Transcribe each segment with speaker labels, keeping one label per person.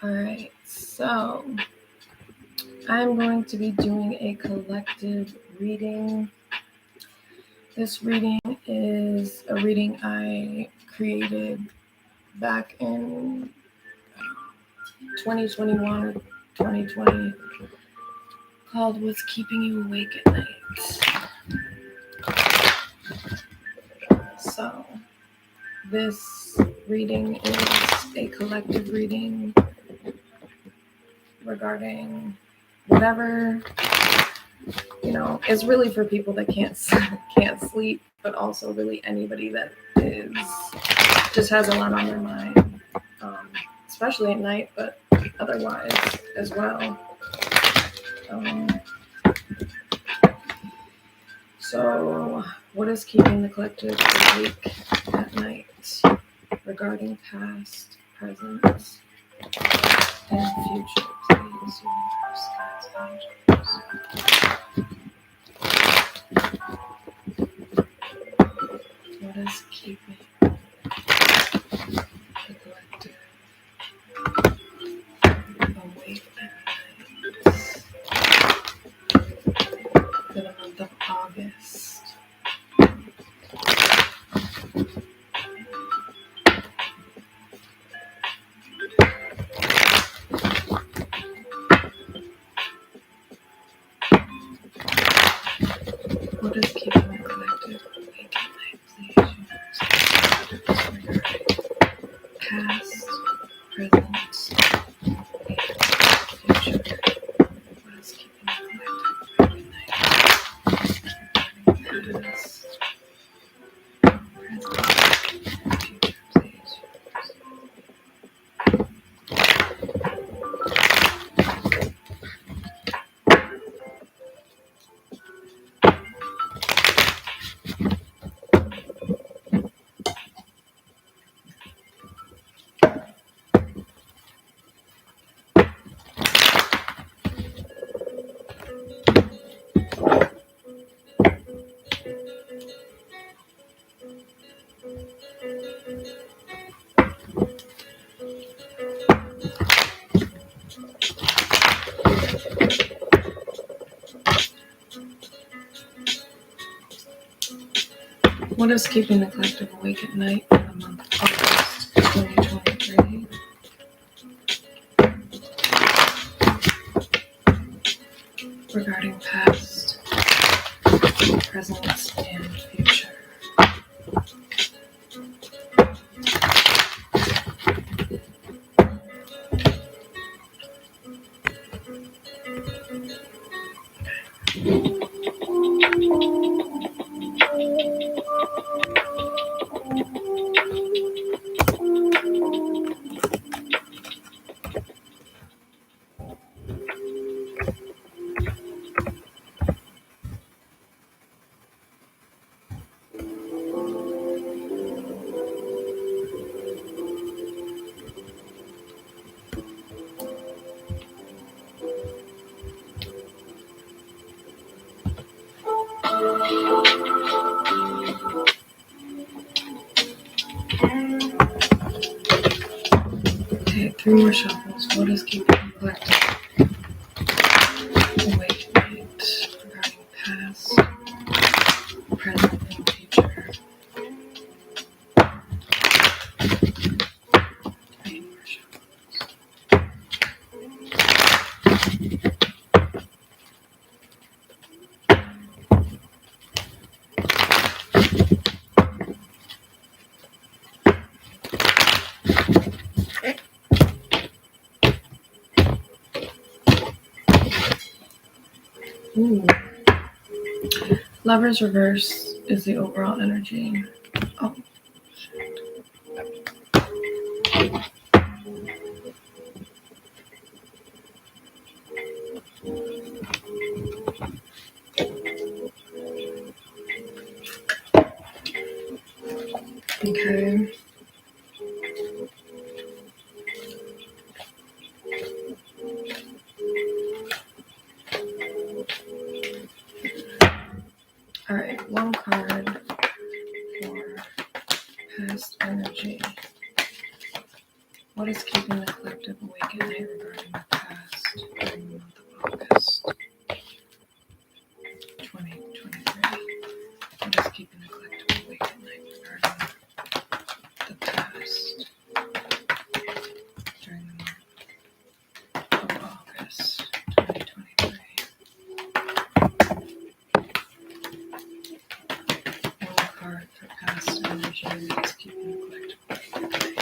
Speaker 1: Alright, so I'm going to be doing a collective reading. This reading is a reading I created back in 2021 or 2020 called What's Keeping You Awake at Night. So this reading is a collective reading regarding whatever, is really for people that can't sleep, but also really anybody that just has a lot on their mind, especially at night, but otherwise as well. So what is keeping the collective awake at night regarding past, present, and future? Please, universe, guides, angels. What is keeping the collective awake at night for the month of August? What is keeping the collective awake at night, please, universe, past, present, and future? What is keeping the collective awake at night? Past, present, and future, please, universe. What is keeping the collective awake at night for the month of August 2023? Regarding past, present, and future. Okay, 3 more shuffles. What is keeping the collective awake at night regarding past, present, and future? 3 more shuffles. Ooh. Lover's reverse is the overall energy. Oh, shit. Okay. All right, 1 card for past energy. What is keeping the collective awake at night regarding the past during the month of August 2023? What is keeping the collective awake at night regarding the past during the month of August 2023? One card for past energy that is keeping the collective awake at night.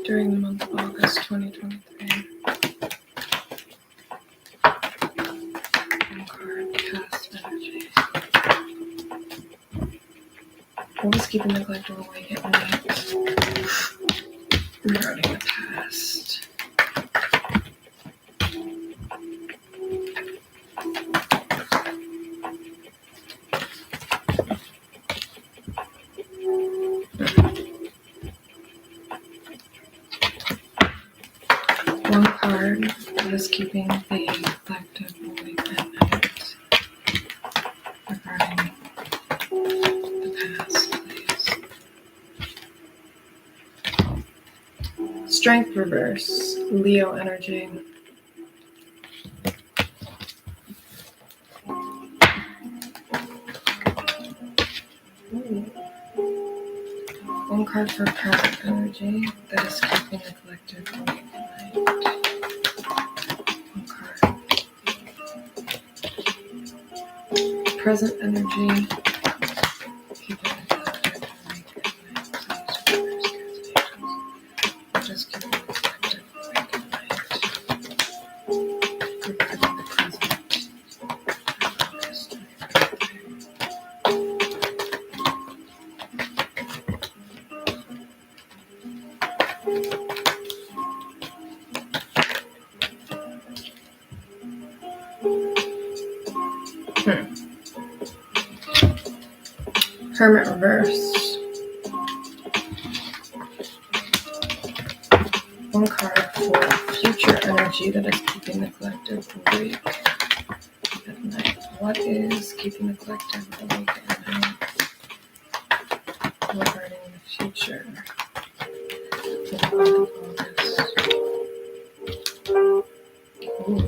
Speaker 1: During the month of August 2023. One card, past energy. What was keeping the collective awake at night regarding the past? One card that is keeping the collective awake at night regarding the past, please. Strength reverse, Leo energy. Ooh. One card for present energy that is keeping the collective awake at night. One card. Present energy keeping the collective awake at night. Please reverse cancellations. Just keeping the collective awake at night. Regarding the present. August 2023. Hermit reverse. One card for future energy that is keeping the collective awake at night. What is keeping the collective awake at night regarding the future for the month of August? Ooh.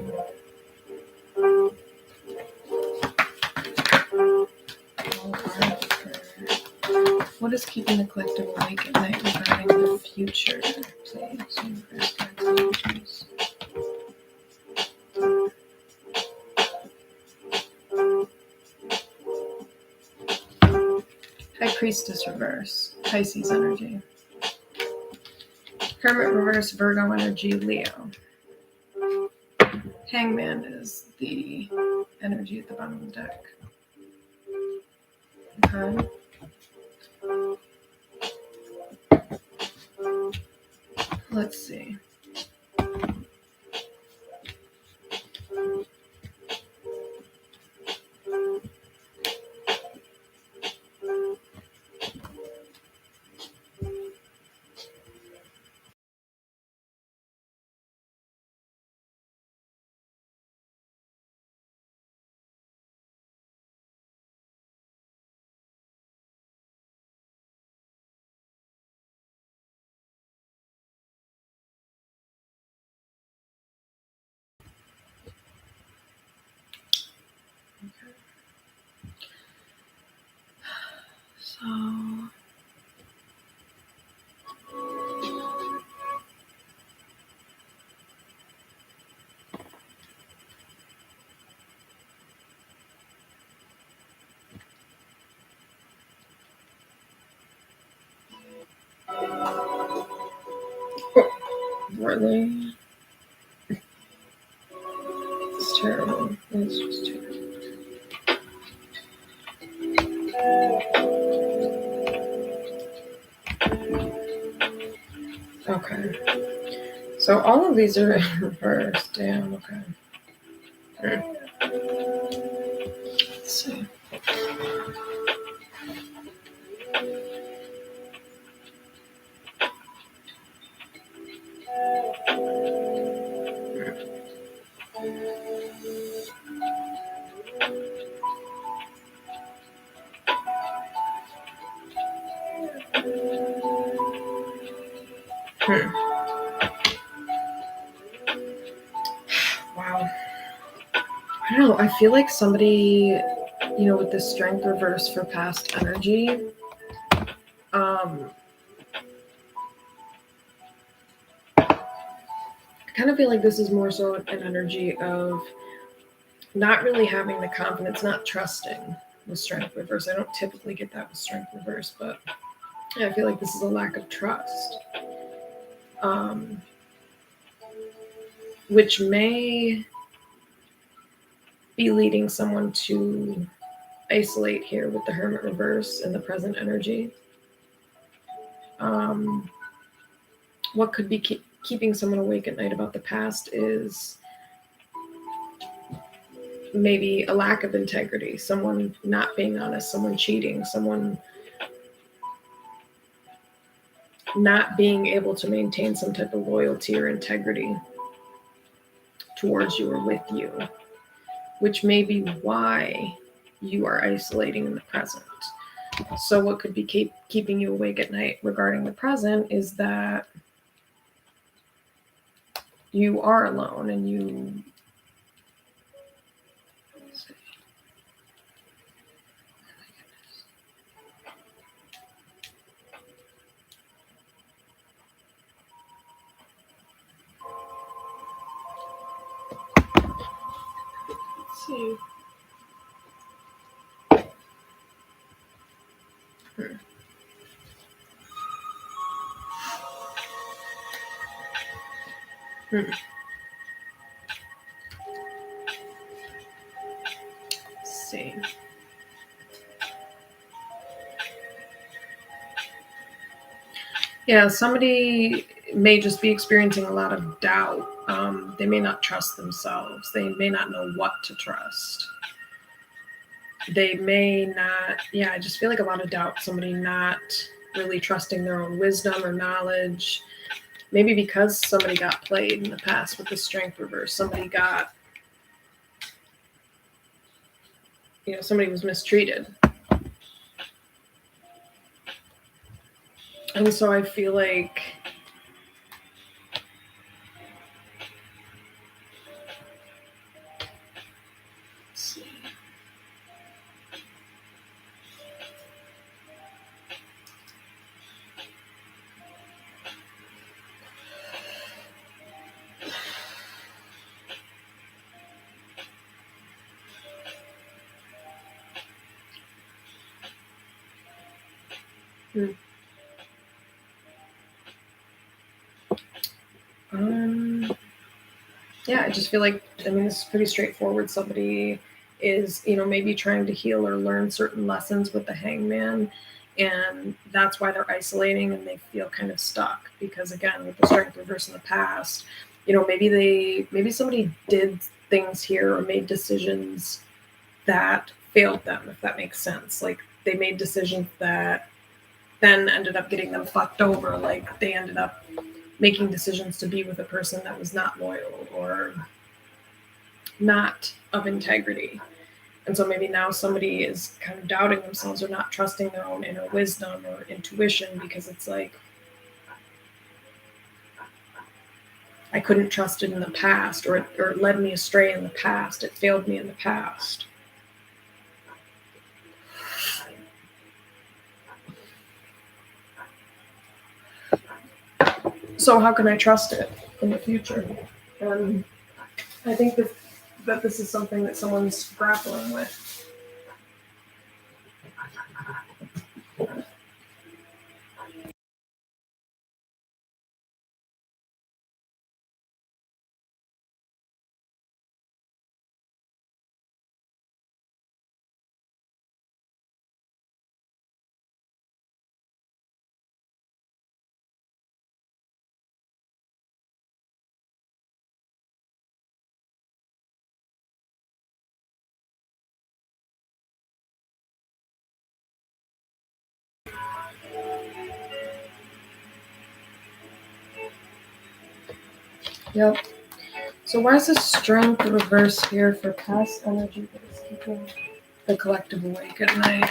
Speaker 1: One card for what is keeping the collective awake at night regarding the future? Please, universe, calculations. High Priestess reverse, Pisces energy. Hermit reverse, Virgo energy, Leo. Hangman is the energy at the bottom of the deck. Okay. Let's see. Okay. So really? It's terrible. It's just terrible. Okay. So all of these are in reverse. Damn, okay. Let's see. Wow. I don't know. I feel like somebody, with the strength reverse for past energy, I kind of feel like this is more so an energy of not really having the confidence, not trusting with strength reverse. I don't typically get that with strength reverse, but I feel like this is a lack of trust, which may be leading someone to isolate here with the Hermit reverse and the present energy. What could be keeping someone awake at night about the past is maybe a lack of integrity, someone not being honest, someone cheating, someone not being able to maintain some type of loyalty or integrity towards you or with you, which may be why you are isolating in the present. So what could be keeping you awake at night regarding the present is that you are alone and you see. Let's see. Yeah, somebody may just be experiencing a lot of doubt. They may not trust themselves. They may not know what to trust. They may not, I just feel like a lot of doubt. Somebody not really trusting their own wisdom or knowledge. Maybe because somebody got played in the past with the strength reverse. Somebody was mistreated. And so I feel like I just feel like, this is pretty straightforward. Somebody is, maybe trying to heal or learn certain lessons with the hangman. And that's why they're isolating and they feel kind of stuck. Because again, with the strength reverse in the past, maybe somebody did things here or made decisions that failed them, if that makes sense. Like they made decisions that then ended up getting them fucked over. Like they ended up making decisions to be with a person that was not loyal or not of integrity. And so maybe now somebody is kind of doubting themselves or not trusting their own inner wisdom or intuition because it's like, I couldn't trust it in the past, or it led me astray in the past. It failed me in the past. So how can I trust it in the future? And I think that this is something that someone's grappling with. Yep. So why is the strength reverse here for past energy that is keeping the collective awake at night?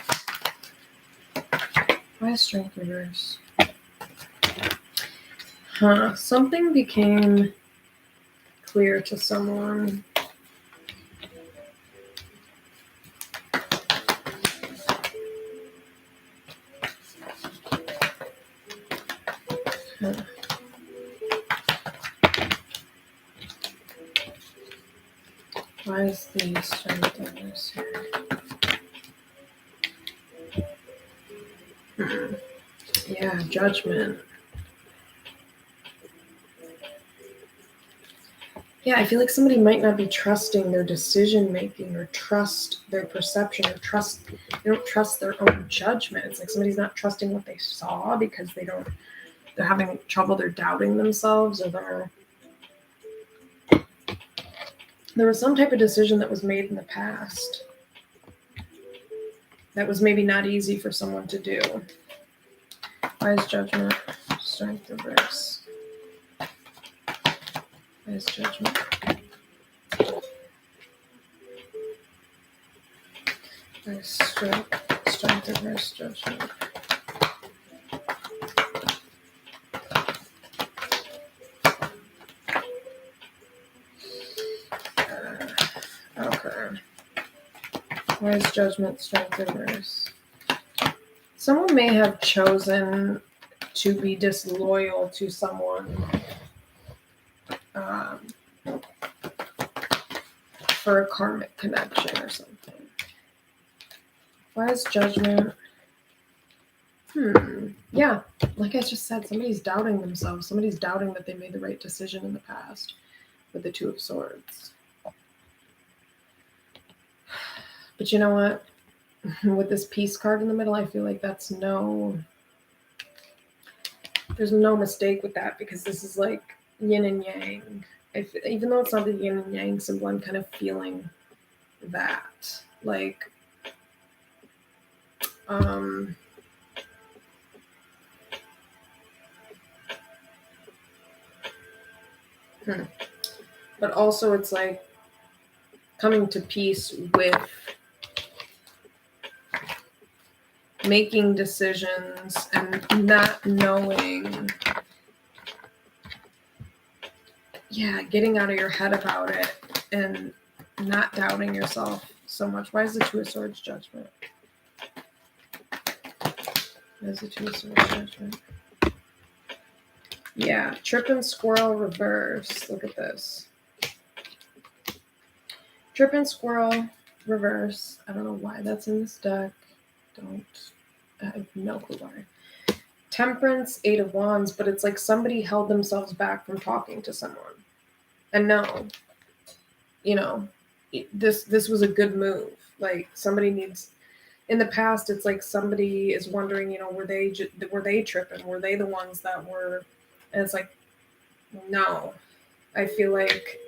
Speaker 1: Why is strength reverse? Something became clear to someone. Why is the strength of this here? Yeah, judgment. Yeah, I feel like somebody might not be trusting their decision making or trust their perception or they don't trust their own judgment. It's like somebody's not trusting what they saw because they're having trouble, they're doubting themselves, or there was some type of decision that was made in the past that was maybe not easy for someone to do. Why is judgment? Strength reverse. Why is judgment? Why is strength reverse judgment? Okay. Why is judgment strength reverse? Someone may have chosen to be disloyal to someone for a karmic connection or something. Why is judgment? Yeah, like I just said, somebody's doubting themselves. Somebody's doubting that they made the right decision in the past with the Two of Swords. But you know what? With this peace card in the middle, I feel like there's no mistake with that, because this is like yin and yang. Even though it's not the yin and yang symbol, I'm kind of feeling that. Like, but also it's like coming to peace with making decisions and not knowing, getting out of your head about it and not doubting yourself so much. Why is the Two of Swords judgment? Why is the Two of Swords judgment? Yeah, tripping squirrel reverse. Look at this. Tripping squirrel reverse. I don't know why that's in this deck. I have no clue why. Temperance, Eight of Wands, but it's like somebody held themselves back from talking to someone. And no, this was a good move. Like, somebody needs, in the past, it's like somebody is wondering, were they tripping? Were they the ones that were? And it's like, no. I feel like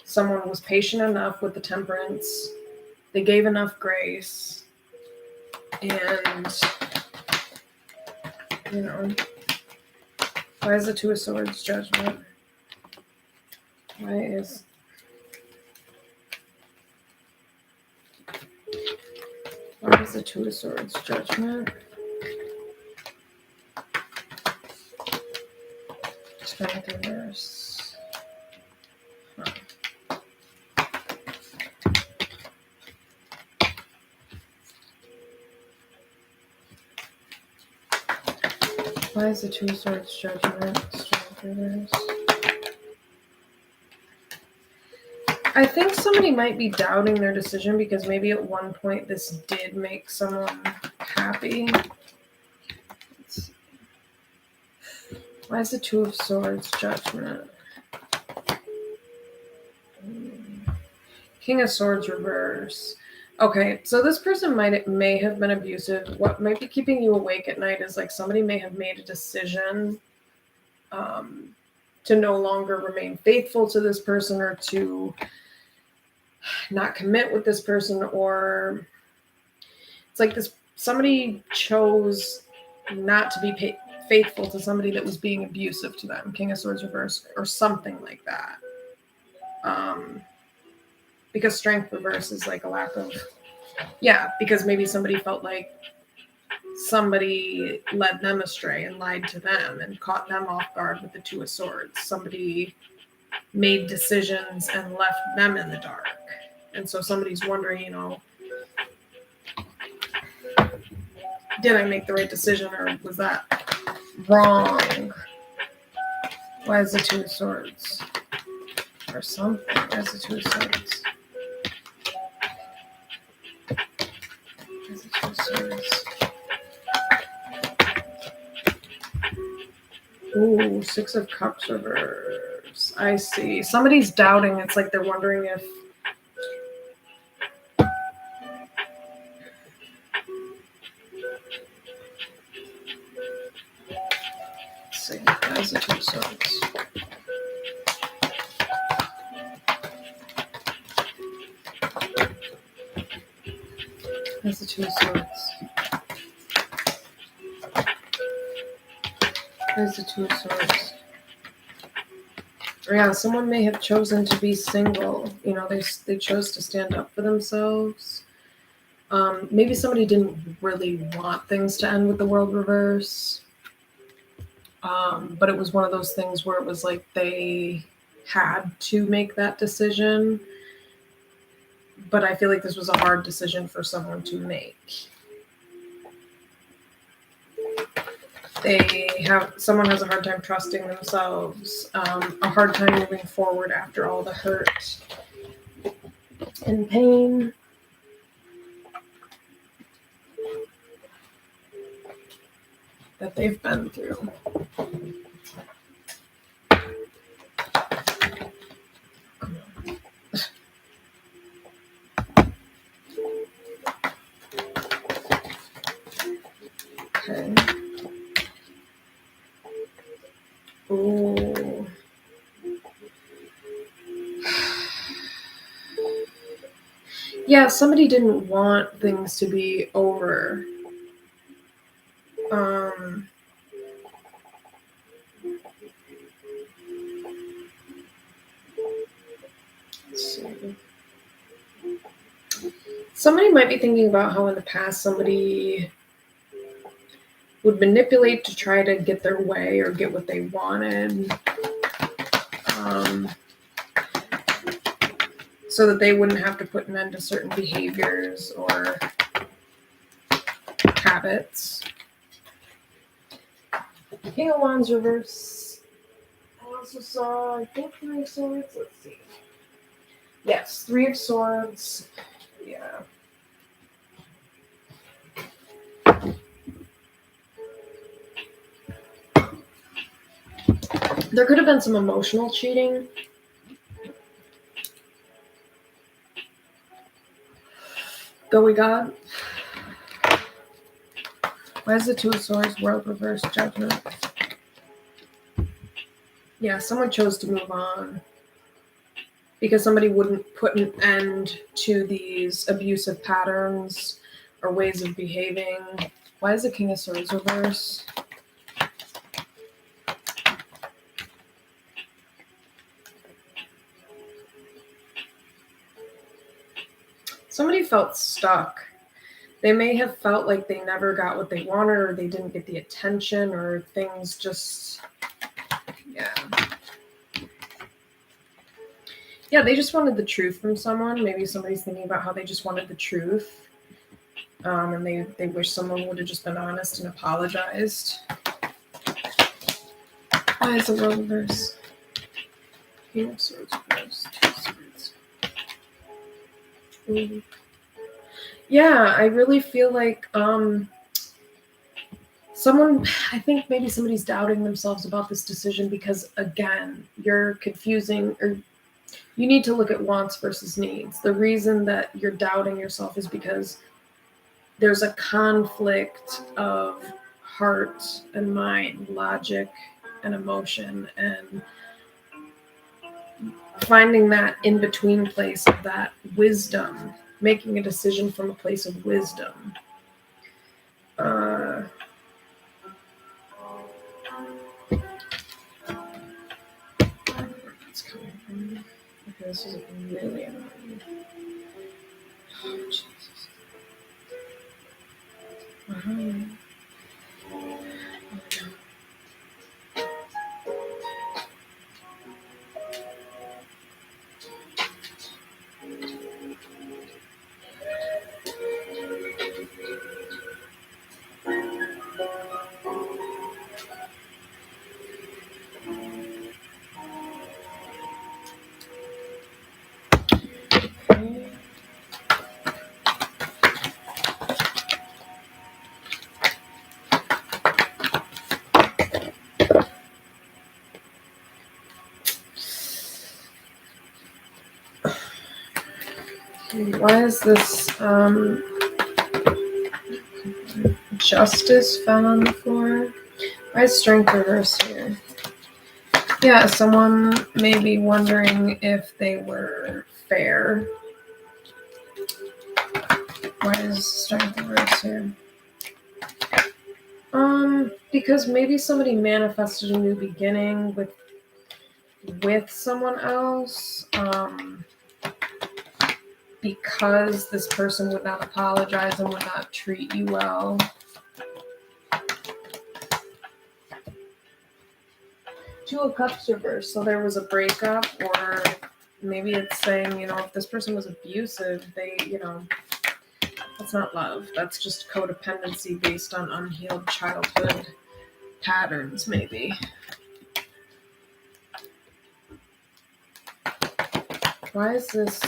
Speaker 1: someone was patient enough with the Temperance. They gave enough grace. And, why is the Two of Swords judgment? Why is the Two of Swords judgment? Strength reverse. Why is the Two of Swords judgment? Strength reverse. I think somebody might be doubting their decision because maybe at one point this did make someone happy. Why is the Two of Swords judgment? King of Swords reverse. Okay, so this person may have been abusive. What might be keeping you awake at night is like somebody may have made a decision to no longer remain faithful to this person, or to not commit with this person, or it's like somebody chose not to be faithful to somebody that was being abusive to them. King of Swords reverse, or something like that. Because strength reverse is like a lack of, because maybe somebody felt like somebody led them astray and lied to them and caught them off guard with the Two of Swords. Somebody made decisions and left them in the dark. And so somebody's wondering, did I make the right decision or was that wrong? Why is the Two of Swords? Or something. Why is the Two of Swords? Why is the Two of Swords? Ooh, Six of Cups reverse. I see. Somebody's doubting. It's like they're wondering if let's see. Where's the Two of Swords? Where's the Two of Swords? Where's the Two of Swords? Yeah, someone may have chosen to be single. They chose to stand up for themselves. Maybe somebody didn't really want things to end with the world reverse. But it was one of those things where it was like they had to make that decision. But I feel like this was a hard decision for someone to make. Someone has a hard time trusting themselves, a hard time moving forward after all the hurt and pain. That they've been through. Okay. Ooh. Yeah, somebody didn't want things to be over. Let's see. Somebody might be thinking about how in the past somebody would manipulate to try to get their way or get what they wanted. So that they wouldn't have to put an end to certain behaviors or habits. King of Wands reverse. I also saw, I think, Three of Swords. Let's see. Yes, Three of Swords. Yeah. There could have been some emotional cheating. Go we God. Why is the Two of Swords, World reverse, Judgment? Yeah, someone chose to move on because somebody wouldn't put an end to these abusive patterns or ways of behaving. Why is the King of Swords reverse? Somebody felt stuck. They may have felt like they never got what they wanted or they didn't get the attention or things just, Yeah, they just wanted the truth from someone. Maybe somebody's thinking about how they just wanted the truth. And they wish someone would have just been honest and apologized. Why is the World reverse? King of Swords reverse. Two of Swords. Ooh. Yeah, I really feel like I think maybe somebody's doubting themselves about this decision because, again, you're confusing, or you need to look at wants versus needs. The reason that you're doubting yourself is because there's a conflict of heart and mind, logic and emotion, and finding that in-between place of that wisdom, making a decision from a place of wisdom. It's coming from me. Okay, this is really annoying. Oh, Jesus. Why is this justice fell on the floor? Why is strength reversed here? Yeah, someone may be wondering if they were fair. Why is strength reversed here? Because maybe somebody manifested a new beginning with someone else. Because this person would not apologize and would not treat you well. Two of Cups reversed, so there was a breakup, or maybe it's saying, if this person was abusive, they, that's not love. That's just codependency based on unhealed childhood patterns, maybe. Why is this,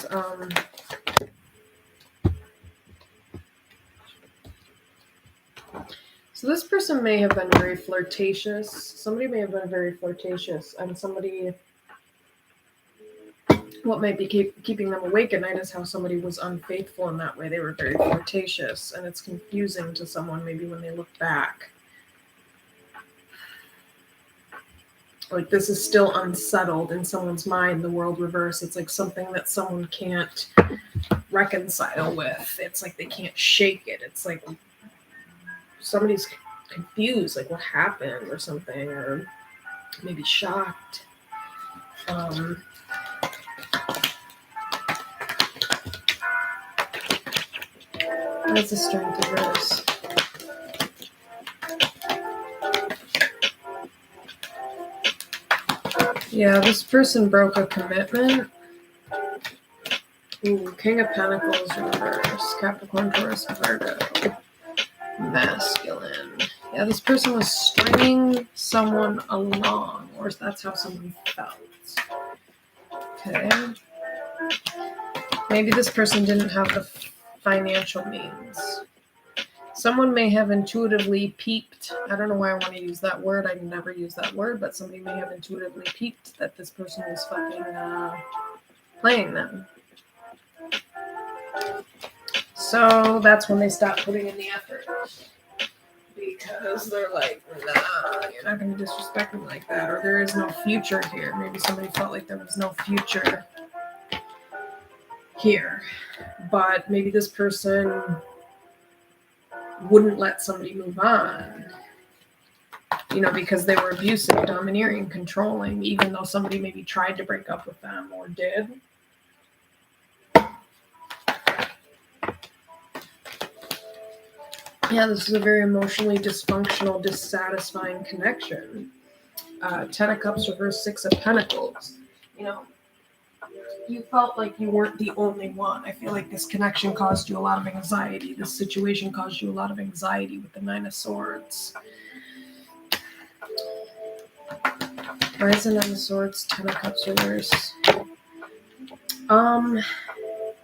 Speaker 1: so this person may have been very flirtatious. Somebody may have been very flirtatious, and somebody, what might be keeping them awake at night is how somebody was unfaithful in that way. They were very flirtatious, and it's confusing to someone maybe when they look back. Like this is still unsettled in someone's mind, the world reverse. It's like something that someone can't reconcile with. It's like they can't shake it. It's like somebody's confused, like what happened or something, or maybe shocked. That's a strength reverse. Yeah, this person broke a commitment. Ooh, King of Pentacles reverse. Capricorn, Taurus, Virgo. Masculine. Yeah, this person was stringing someone along, or that's how someone felt. Okay. Maybe this person didn't have the financial means. Someone may have intuitively peeped. I don't know why I want to use that word. I never use that word, but somebody may have intuitively peeped that this person was fucking playing them. So that's when they stop putting in the effort. Because they're like, nah, you're not going to disrespect me like that. Or there is no future here. Maybe somebody felt like there was no future here. But maybe this person wouldn't let somebody move on. Because they were abusive, domineering, controlling, even though somebody maybe tried to break up with them or did. Yeah, this is a very emotionally dysfunctional, dissatisfying connection. 10 of Cups reverse, 6 of Pentacles. You felt like you weren't the only one. I feel like this connection caused you a lot of anxiety. This situation caused you a lot of anxiety with the 9 of Swords. Why is the 9 of Swords, 10 of Cups reverse? You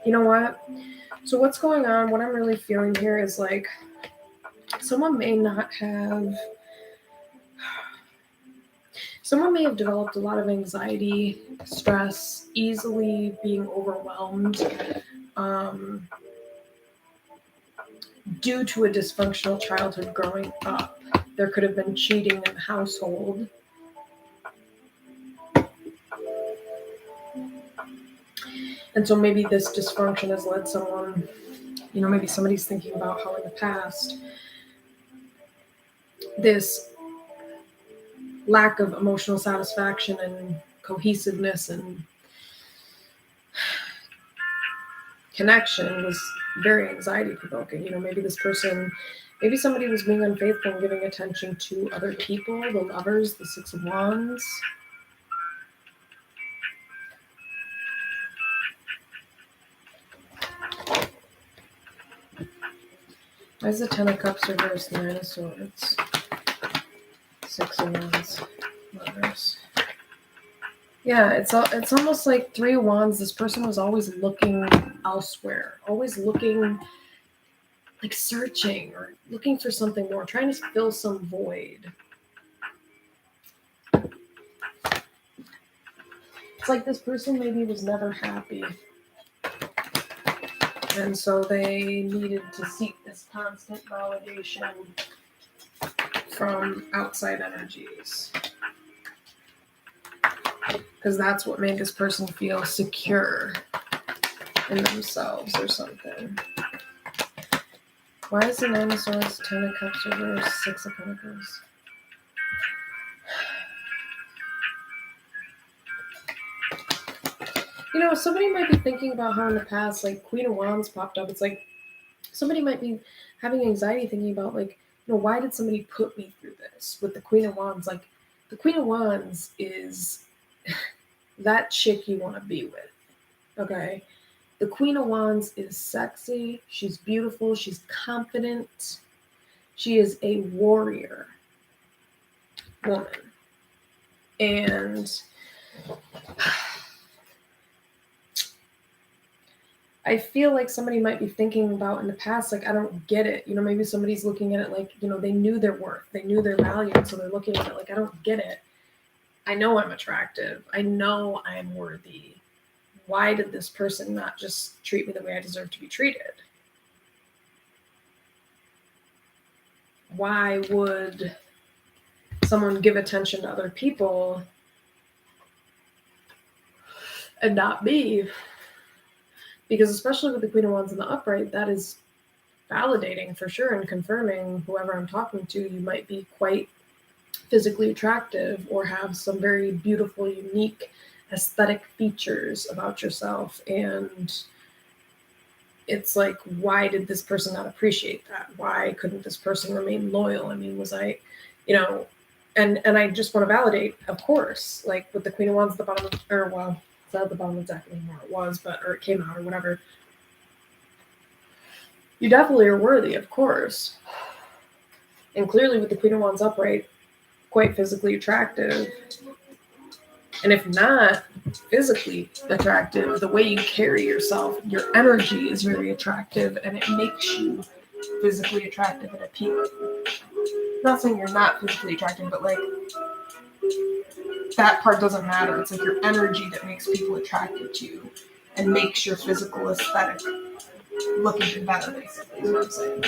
Speaker 1: know what? So what's going on? What I'm really feeling here is like someone may have developed a lot of anxiety, stress, easily being overwhelmed due to a dysfunctional childhood growing up. There could have been cheating in the household. And so maybe this dysfunction has led someone, maybe somebody's thinking about how in the past this lack of emotional satisfaction and cohesiveness and connection was very anxiety provoking. Maybe maybe somebody was being unfaithful and giving attention to other people, the Lovers, the 6 of Wands. Why is the 10 of Cups reversed, 9 of Swords, 6 of Wands, Lovers? Yeah, it's almost like 3 of Wands. This person was always looking elsewhere, always looking, like searching or looking for something more, trying to fill some void. It's like this person maybe was never happy. And so they needed to seek this constant validation from outside energies. Because that's what made this person feel secure in themselves or something. Why is the Nine of Swords, Ten of Cups reversed, Six of Pentacles? You know, somebody might be thinking about how in the past, like, Queen of Wands popped up. It's like somebody might be having anxiety thinking about, like, you know, why did somebody put me through this? With the Queen of Wands, like, the Queen of Wands is that chick you want to be with, okay? The Queen of Wands is sexy. She's beautiful. She's confident. She is a warrior woman. And I feel like somebody might be thinking about in the past, like, I don't get it. You know, maybe somebody's looking at it like, you know, they knew their worth. They knew their value. And so they're looking at it like, I don't get it. I know I'm attractive. I know I'm worthy. Why did this person not just treat me the way I deserve to be treated? Why would someone give attention to other people and not me? Because especially with the Queen of Wands in the upright, that is validating for sure and confirming whoever I'm talking to, you might be quite physically attractive or have some very beautiful, unique aesthetic features about yourself. And it's like, why did this person not appreciate that? Why couldn't this person remain loyal? I mean, was I, you know, and I just want to validate, of course, like with the Queen of Wands at the bottom, or well, it's not at the bottom of the deck anymore, it was, but, or it came out or whatever. You definitely are worthy, of course. And clearly with the Queen of Wands upright, quite physically attractive. And if not physically attractive, the way you carry yourself, your energy is very attractive and it makes you physically attractive and appealing. I'm not saying you're not physically attractive, but like that part doesn't matter. It's like your energy that makes people attracted to you and makes your physical aesthetic look even better, basically, is what I'm saying.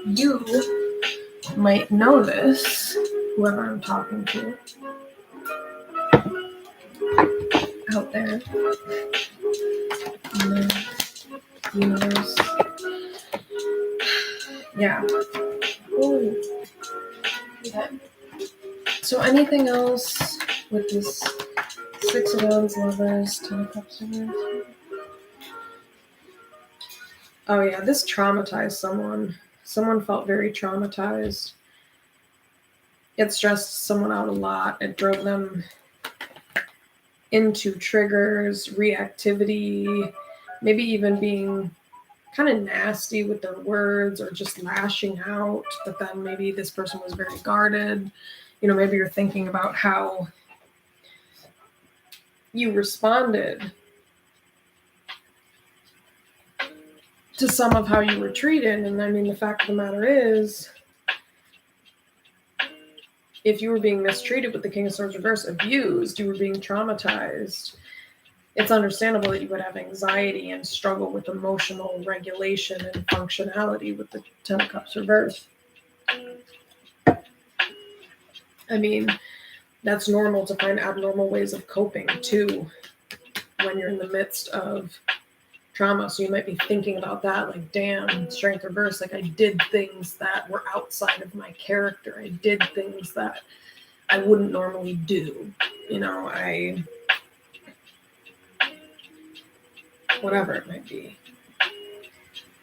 Speaker 1: And you might know this, whoever I'm talking to out there in the universe. Yeah. Ooh. Okay. So anything else with this Six of Wands, Lovers, Ten of Cups reversed? Oh yeah, this traumatized someone. Someone felt very traumatized. It stressed someone out a lot. It drove them into triggers, reactivity, maybe even being kind of nasty with their words or just lashing out. But then maybe this person was very guarded. You know, maybe you're thinking about how you responded to some of how you were treated. And I mean, the fact of the matter is, if you were being mistreated with the King of Swords reverse, abused, you were being traumatized, it's understandable that you would have anxiety and struggle with emotional regulation and functionality with the Ten of Cups reverse. I mean, that's normal to find abnormal ways of coping too when you're in the midst of trauma. So you might be thinking about that, like, damn, strength reverse, like I did things that were outside of my character. I did things that I wouldn't normally do. You know, whatever it might be.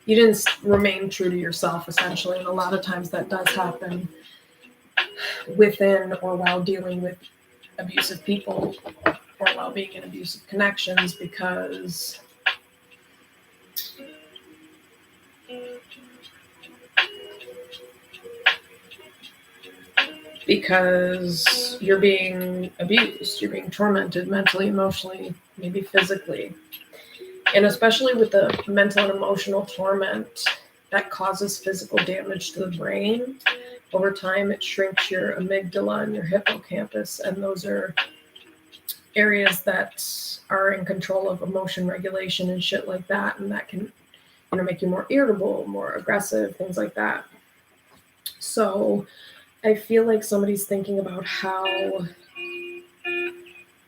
Speaker 1: You didn't remain true to yourself, essentially. And a lot of times that does happen within or while dealing with abusive people or while being in abusive connections, because you're being abused, you're being tormented mentally, emotionally, maybe physically. And especially with the mental and emotional torment that causes physical damage to the brain, over time it shrinks your amygdala and your hippocampus, and those are areas that are in control of emotion regulation and shit like that, and that can, make you more irritable, more aggressive, things like that. So I feel like somebody's thinking about how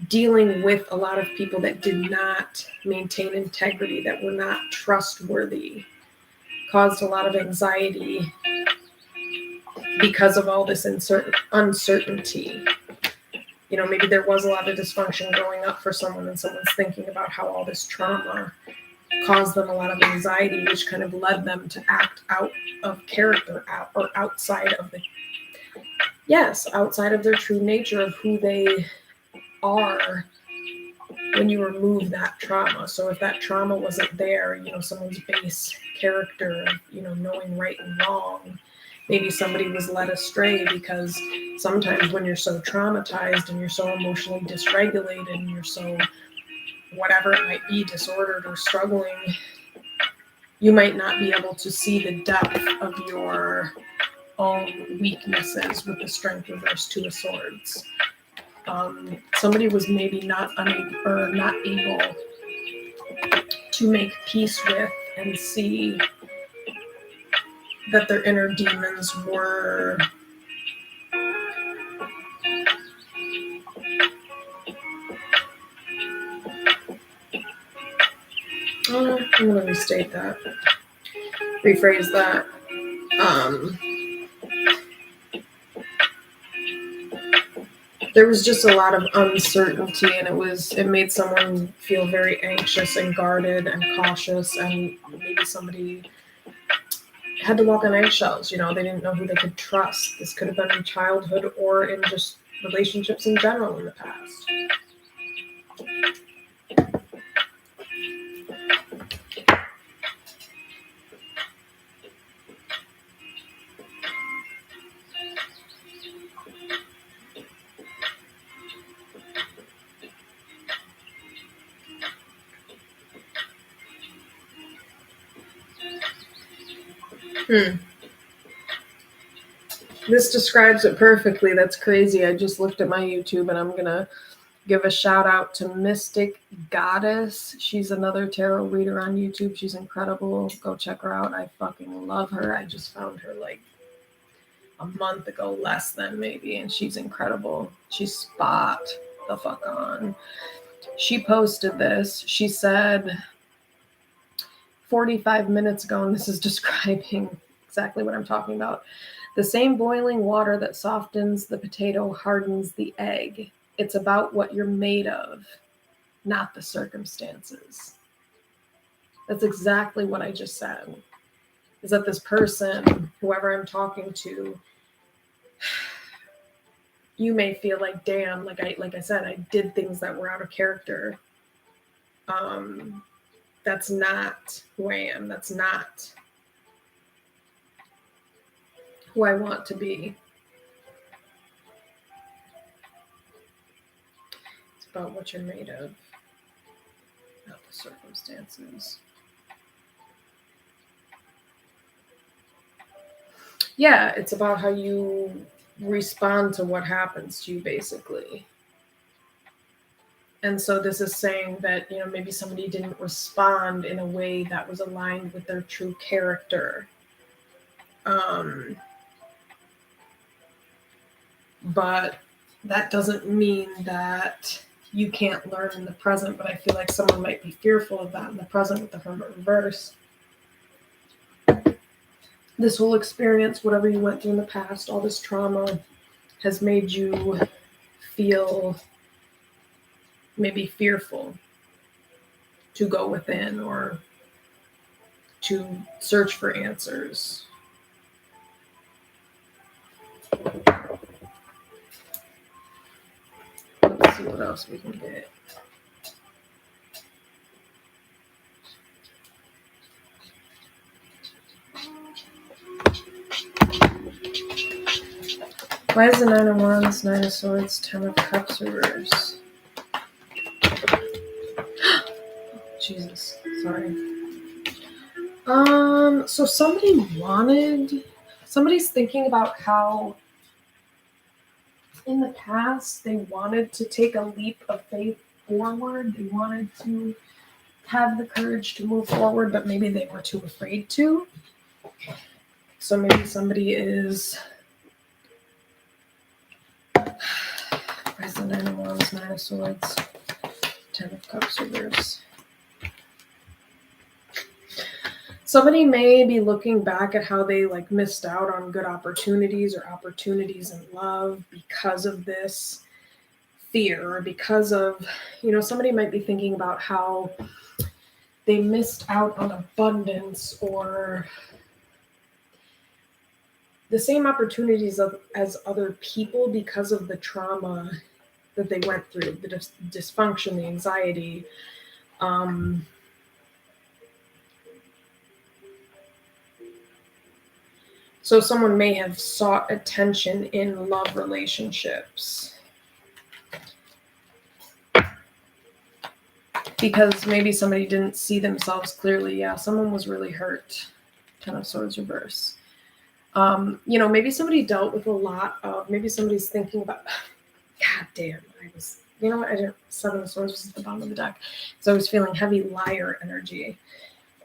Speaker 1: dealing with a lot of people that did not maintain integrity, that were not trustworthy, caused a lot of anxiety because of all this uncertainty. Maybe there was a lot of dysfunction growing up for someone, and someone's thinking about how all this trauma caused them a lot of anxiety, which kind of led them to act out of character, outside of their true nature of who they are when you remove that trauma. So if that trauma wasn't there, someone's base character, knowing right and wrong, maybe somebody was led astray, because sometimes when you're so traumatized and you're so emotionally dysregulated and you're so whatever it might be, disordered or struggling, you might not be able to see the depth of your own weaknesses with the strength reversed to a swords. Somebody was maybe not able to make peace with and see that their inner demons were I'm going to rephrase that. There was just a lot of uncertainty, and it made someone feel very anxious and guarded and cautious, and maybe somebody had to walk on eggshells. They didn't know who they could trust. This could have been in childhood or in just relationships in general in the past. This describes it perfectly. That's crazy. I just looked at my YouTube, and I'm going to give a shout out to Mystic Goddess. She's another tarot reader on YouTube. She's incredible. Go check her out. I fucking love her. I just found her like a month ago, less than maybe, and she's incredible. She's spot the fuck on. She posted this. She said 45 minutes ago, and this is describing exactly what I'm talking about. The same boiling water that softens the potato hardens the egg. It's about what you're made of, not the circumstances. That's exactly what I just said. Is that this person, whoever I'm talking to, you may feel like, damn, like I said, I did things that were out of character. That's not who I am. That's not who I want to be. It's about what you're made of, not the circumstances. Yeah, it's about how you respond to what happens to you, basically. And so this is saying that, maybe somebody didn't respond in a way that was aligned with their true character. But that doesn't mean that you can't learn in the present. But I feel like someone might be fearful of that in the present with the Hermit reverse. This whole experience, whatever you went through in the past, all this trauma has made you feel maybe fearful to go within or to search for answers. Let's see what else we can get. Why is the Nine of Wands, Nine of Swords, Ten of Cups reverse? Jesus, sorry. So somebody's thinking about how in the past, they wanted to take a leap of faith forward. They wanted to have the courage to move forward, but maybe they were too afraid to. So maybe somebody is... Where's the Nine of Wands, Nine of Swords, Ten of Cups reverse? Somebody may be looking back at how they like missed out on good opportunities or opportunities in love because of this fear, or because of, somebody might be thinking about how they missed out on abundance or the same opportunities as other people because of the trauma that they went through, the dysfunction, the anxiety. So someone may have sought attention in love relationships because maybe somebody didn't see themselves clearly. Yeah, someone was really hurt. Ten of Swords reverse. Maybe somebody dealt with a lot of, maybe somebody's thinking about, God damn, Seven of Swords was at the bottom of the deck. So I was feeling heavy liar energy.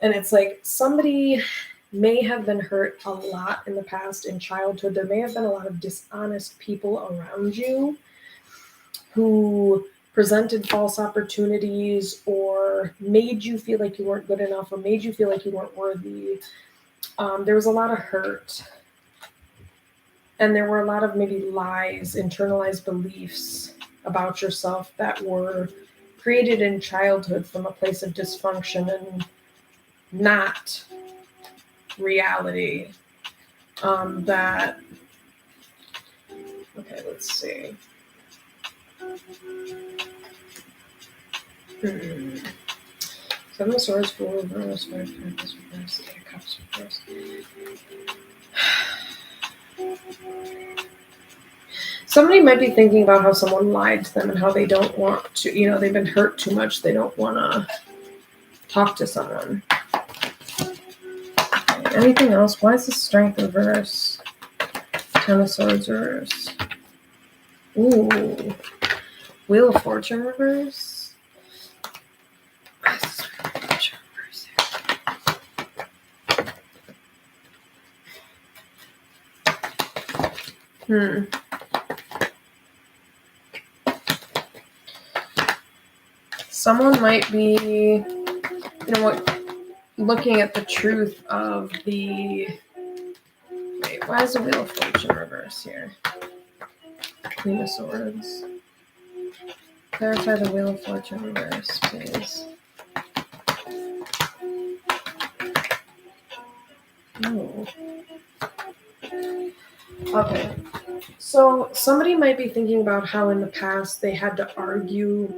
Speaker 1: And it's like somebody may have been hurt a lot in the past in childhood. There may have been a lot of dishonest people around you who presented false opportunities or made you feel like you weren't good enough or made you feel like you weren't worthy. There was a lot of hurt. And there were a lot of maybe lies, internalized beliefs about yourself that were created in childhood from a place of dysfunction and not reality. Okay, let's see. Seven of Swords, Four of Reverse, Five of Pentacles reverse, Eight of Cups reverse. Somebody might be thinking about how someone lied to them and how they don't want to, they've been hurt too much. They don't want to talk to someone. Okay, anything else? Why is the Strength reverse? Ten of Swords reverse. Ooh. Wheel of Fortune reverse. Someone might be, looking at the truth of the... Wait, why is the Wheel of Fortune reverse here? Queen of Swords. Clarify the Wheel of Fortune reverse, please. Oh. Okay. So somebody might be thinking about how in the past they had to argue.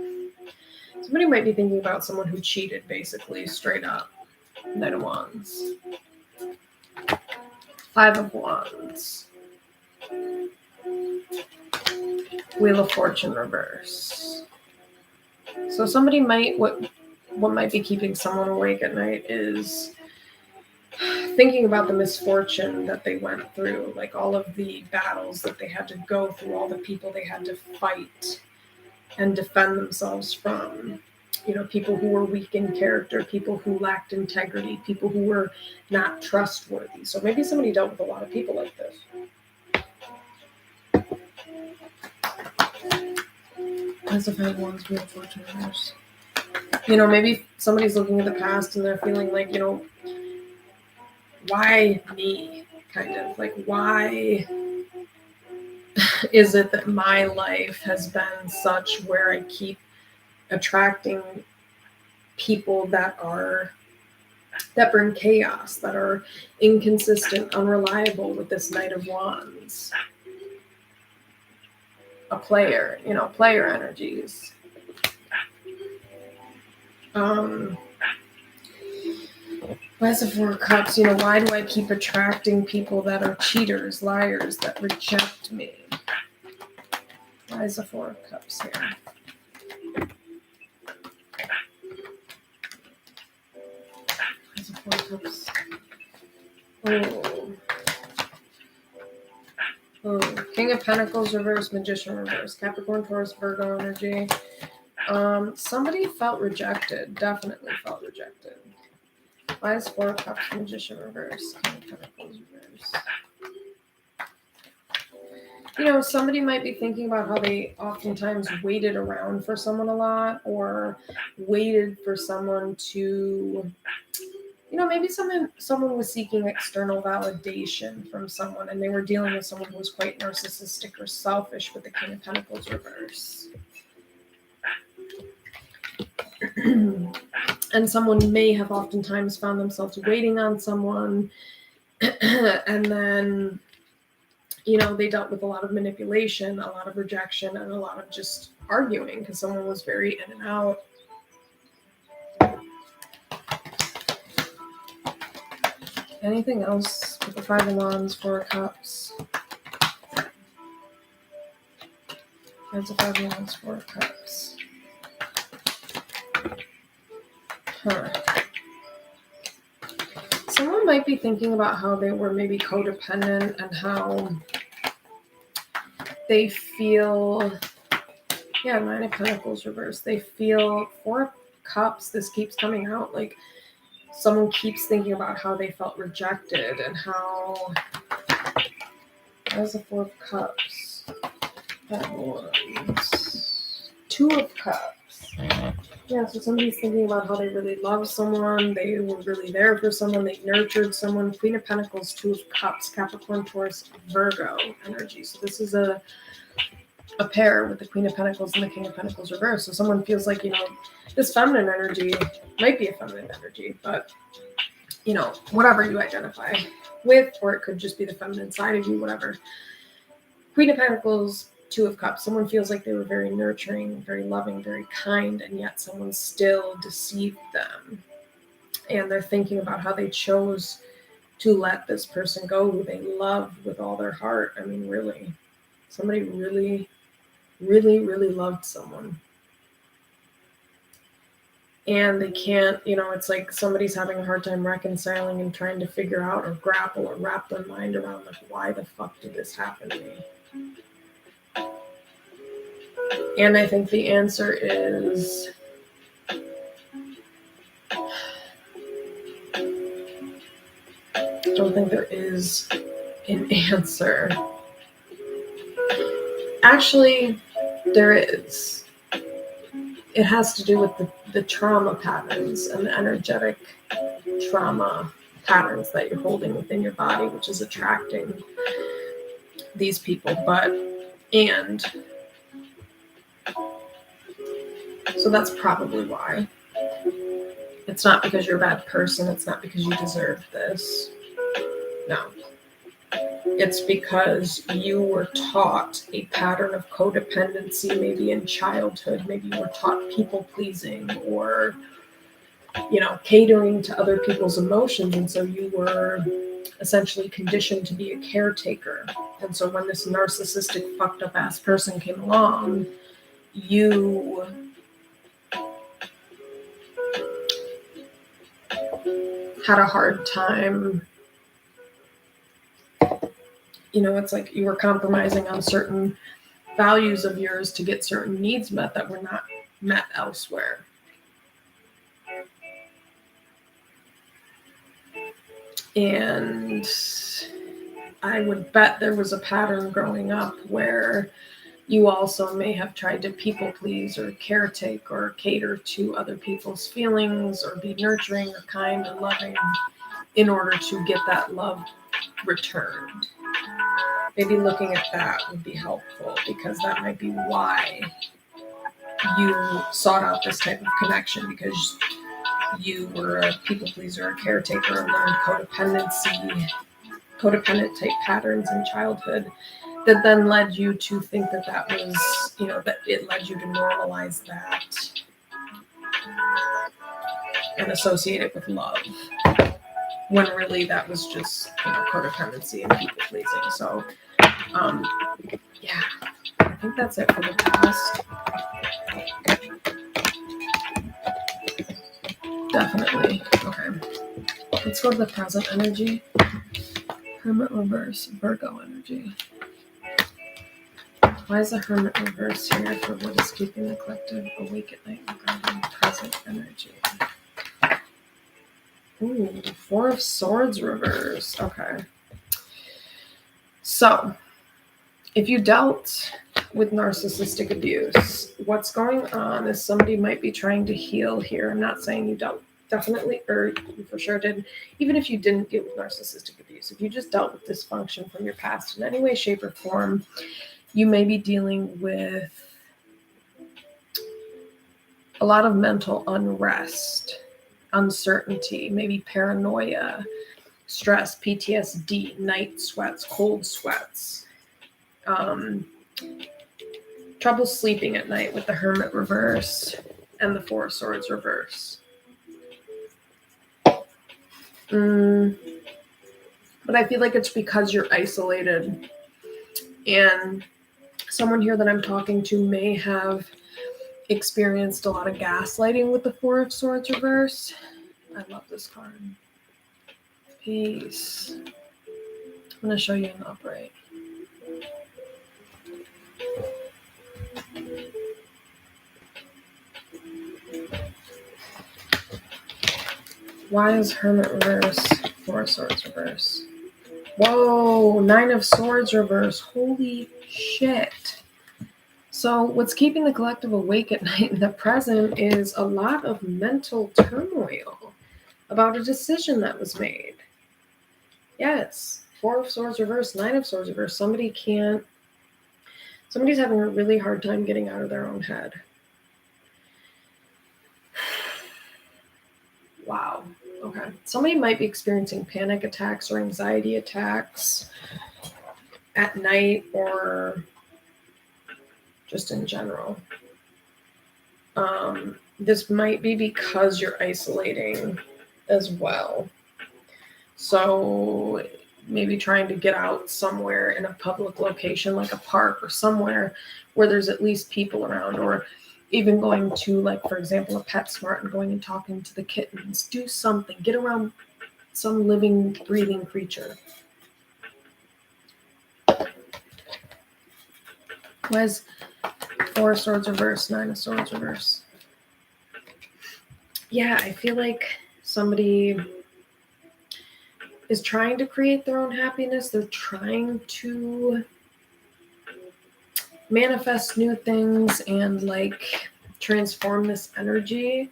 Speaker 1: Somebody might be thinking about someone who cheated, basically, straight up. Knight of Wands. Five of Wands. Wheel of Fortune reverse. So somebody might, what might be keeping someone awake at night is thinking about the misfortune that they went through, like all of the battles that they had to go through, all the people they had to fight and defend themselves from. People who were weak in character, people who lacked integrity, people who were not trustworthy. So maybe somebody dealt with a lot of people like this. As if I had Wands, Wheel of Fortune reverse. Maybe somebody's looking at the past and they're feeling like, why me? Kind of like, why is it that my life has been such where I keep attracting people that bring chaos, that are inconsistent, unreliable with this Knight of Wands? A player, player energies. Why is the Four of Cups? Why do I keep attracting people that are cheaters, liars, that reject me? Why is the Four of Cups here? Why is the Four of Cups? Oh, King of Pentacles reverse, Magician reverse, Capricorn, Taurus, Virgo energy. Somebody felt rejected. Definitely felt rejected. Why is Four of Cups, Magician reverse, King of Pentacles reverse? You know, somebody might be thinking about how they oftentimes waited around for someone a lot, or waited for someone to, you know, maybe someone was seeking external validation from someone, and they were dealing with someone who was quite narcissistic or selfish with the King of Pentacles reverse. And someone may have oftentimes found themselves waiting on someone, and then, you know, they dealt with a lot of manipulation, a lot of rejection, and a lot of just arguing because someone was very in and out. Anything else with the Five of Wands, Four of Cups? There's a Five of Wands, Four of Cups. Someone might be thinking about how they were maybe codependent and how they feel, Nine of Pentacles reverse. They feel Four of Cups, this keeps coming out, like someone keeps thinking about how they felt rejected and how, as the Four of Cups, that was Two of Cups. Yeah, so somebody's thinking about how they really loved someone, they were really there for someone, they nurtured someone. Queen of Pentacles, Two of Cups, Capricorn, Taurus, Virgo energy. So this is a pair with the Queen of Pentacles and the King of Pentacles reverse. So someone feels like, you know, this feminine energy might be a feminine energy, but, you know, whatever you identify with, or it could just be the feminine side of you, whatever. Queen of Pentacles, Two of Cups. Someone feels like they were very nurturing, very loving, very kind, and yet someone still deceived them. And they're thinking about how they chose to let this person go who they loved with all their heart. I mean, really, somebody really, really, really loved someone. And they can't, you know, it's like somebody's having a hard time reconciling and trying to figure out or grapple or wrap their mind around, like, why the fuck did this happen to me? And I think the answer is, I don't think there is an answer. Actually, there is. It has to do with the trauma patterns and the energetic trauma patterns that you're holding within your body, which is attracting these people. So that's probably why. It's not because you're a bad person. It's not because you deserve this. No. It's because you were taught a pattern of codependency, maybe in childhood. Maybe you were taught people pleasing or, you know, catering to other people's emotions. And so you were essentially conditioned to be a caretaker. And so when this narcissistic, fucked up ass person came along, you had a hard time. You know, it's like you were compromising on certain values of yours to get certain needs met that were not met elsewhere. And I would bet there was a pattern growing up where you also may have tried to people please or caretake or cater to other people's feelings or be nurturing or kind or loving in order to get that love returned. Maybe looking at that would be helpful, because that might be why you sought out this type of connection, because you were a people pleaser, a caretaker, and learned codependent type patterns in childhood that then led you to think that that was, you know, that it led you to normalize that and associate it with love, when really that was just, you know, codependency and people pleasing. So, yeah, I think that's it for the past. Definitely. Okay. Let's go to the present energy. Hermit reverse, Virgo energy. Why is the Hermit reverse here for what is keeping the collective awake at night regarding present energy? Ooh, Four of Swords reverse. Okay. So, if you dealt with narcissistic abuse, what's going on is somebody might be trying to heal here. I'm not saying you dealt definitely, or you for sure did. Even if you didn't deal with narcissistic abuse, if you just dealt with dysfunction from your past in any way, shape, or form, you may be dealing with a lot of mental unrest, uncertainty, maybe paranoia, stress, PTSD, night sweats, cold sweats, trouble sleeping at night with the Hermit reverse and the Four of Swords reverse. But I feel like it's because you're isolated, and someone here that I'm talking to may have experienced a lot of gaslighting with the Four of Swords reverse. I love this card. Peace. I'm going to show you an upright. Why is Hermit reverse? Four of Swords reverse. Whoa, Nine of Swords reverse. Holy shit. So what's keeping the collective awake at night in the present is a lot of mental turmoil about a decision that was made. Yes, Four of Swords reverse, Nine of Swords reverse. Somebody's having a really hard time getting out of their own head. Wow. Okay. Somebody might be experiencing panic attacks or anxiety attacks at night or just in general. This might be because you're isolating as well. So maybe trying to get out somewhere in a public location like a park or somewhere where there's at least people around, or even going to, like, for example, a PetSmart and going and talking to the kittens. Do something. Get around some living, breathing creature. Where's Four of Swords reverse, Nine of Swords reverse? Yeah, I feel like somebody is trying to create their own happiness. They're trying to manifest new things and like transform this energy.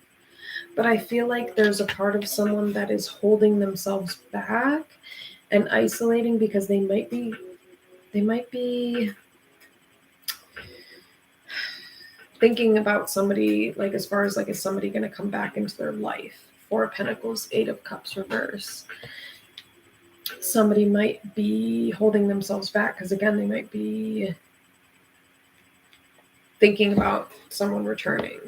Speaker 1: But I feel like there's a part of someone that is holding themselves back and isolating because they might be thinking about somebody, like, as far as like, is somebody going to come back into their life? Four of Pentacles, Eight of Cups reverse. Somebody might be holding themselves back because, again, they might be thinking about someone returning.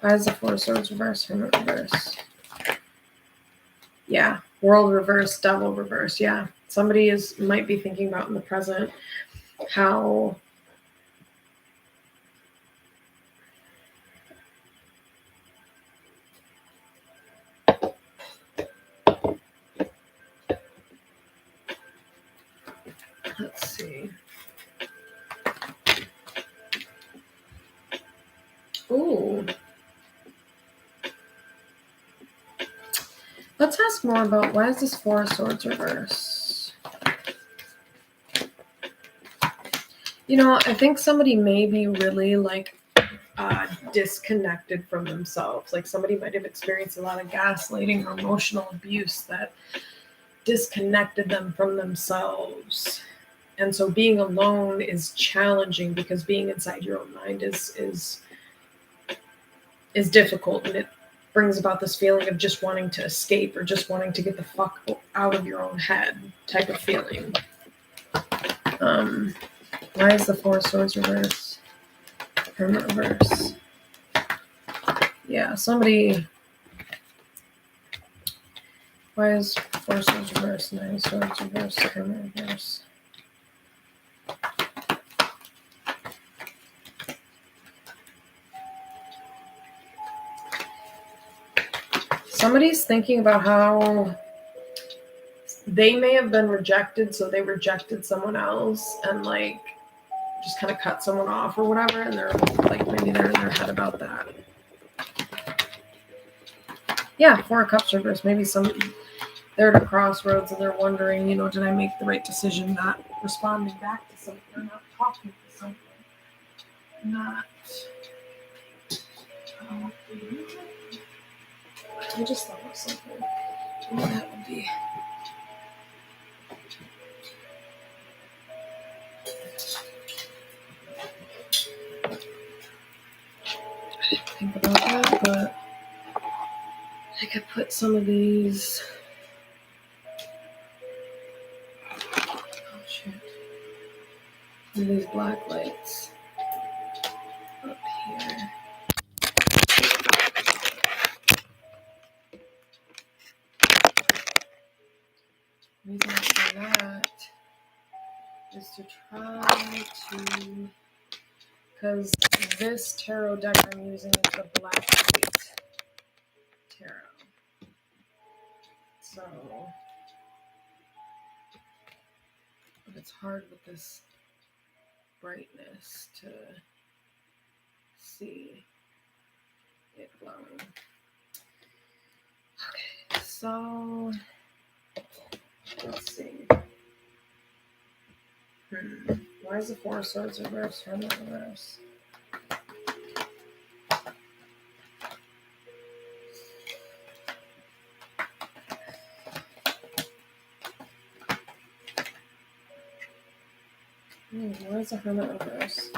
Speaker 1: Why is the Four of Swords reverse, Hermit reverse? Yeah, World reverse, Devil reverse. Yeah, somebody might be thinking about in the present how let's see. Ooh. Let's ask more about why is this Four of Swords reverse? You know, I think somebody may be really like disconnected from themselves. Like somebody might have experienced a lot of gaslighting or emotional abuse that disconnected them from themselves. And so being alone is challenging because being inside your own mind is difficult, and it brings about this feeling of just wanting to escape or just wanting to get the fuck out of your own head type of feeling. Why is the Four of Swords reverse? Hermit reverse. Yeah, somebody. Why is Four of Swords reverse? Nine of Swords reverse. Hermit reverse. Somebody's thinking about how they may have been rejected, so they rejected someone else, and like just kind of cut someone off or whatever, and they're like, maybe they're in their head about that. Yeah, Four of Cups reverse. Maybe they're at a crossroads and they're wondering, did I make the right decision not responding back to something or not talking to something? Not. I just thought of something. What that would be. I didn't think about that, but I could put some of these. Oh shit. Some of these black lights up here. The reason I say that is to try to, because this tarot deck I'm using is the black light tarot. So, but it's hard with this brightness to see it glowing. Okay, so let's see. Why is the Four of Swords reversed? Hermit reverse. Why is the Hermit reverse?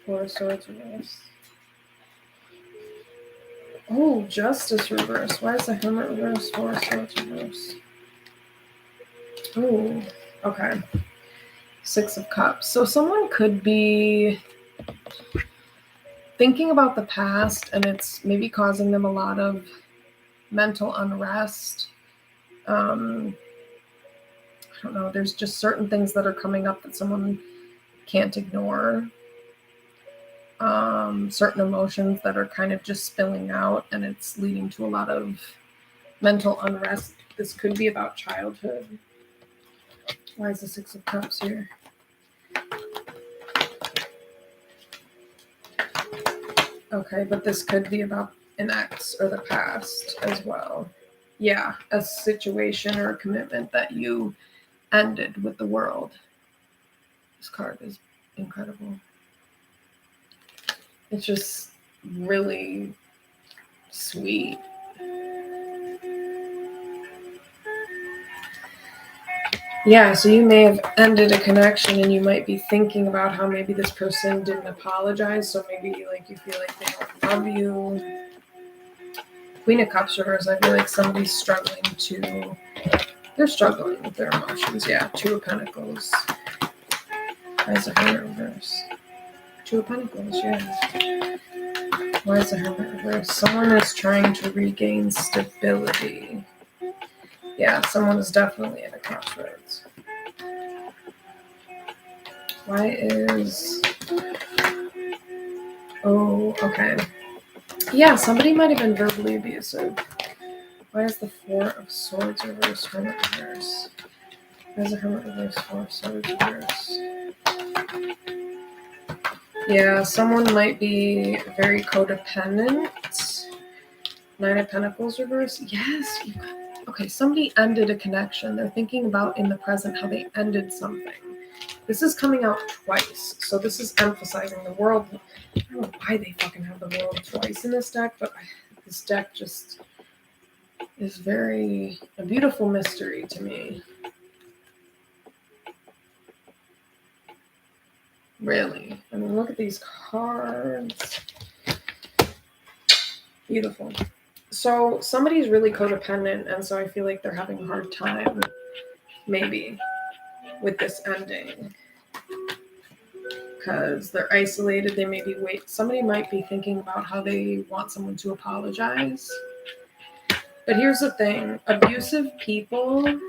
Speaker 1: Four of Swords reverse. Oh, Justice reverse. Why is the Hermit reverse? Four of Swords reverse. Oh, okay. Six of Cups. So someone could be thinking about the past, and it's maybe causing them a lot of mental unrest. I don't know. There's just certain things that are coming up that someone can't ignore. Certain emotions that are kind of just spilling out, and it's leading to a lot of mental unrest. This could be about childhood. Why is the Six of Cups here? Okay, but this could be about an ex or the past as well. Yeah, a situation or a commitment that you ended with the world. This card is incredible. It's just really sweet. Yeah, so you may have ended a connection and you might be thinking about how maybe this person didn't apologize, so maybe like you feel like they don't love you. Queen of Cups reverse, I feel like somebody's struggling they're struggling with their emotions. Yeah, Two of Pentacles. Why is the Hermit reverse? Two of Pentacles, yeah. Why is the Hermit reverse? Someone is trying to regain stability. Yeah, someone is definitely at a crossroads. Why is... Oh, okay. Yeah, somebody might have been verbally abusive. Why is the Four of Swords reverse, Hermit reverse? Why is the Hermit reverse, Four of Swords reverse? Yeah, someone might be very codependent. Nine of Pentacles reverse. Yes. Okay, somebody ended a connection. They're thinking about in the present how they ended something. This is coming out twice. So this is emphasizing the world. I don't know why they fucking have the world twice in this deck, but this deck just is a beautiful mystery to me. Really. I mean, look at these cards. Beautiful. So somebody's really codependent, and so I feel like they're having a hard time, maybe, with this ending. Because they're isolated, they maybe somebody might be thinking about how they want someone to apologize. But here's the thing, abusive people,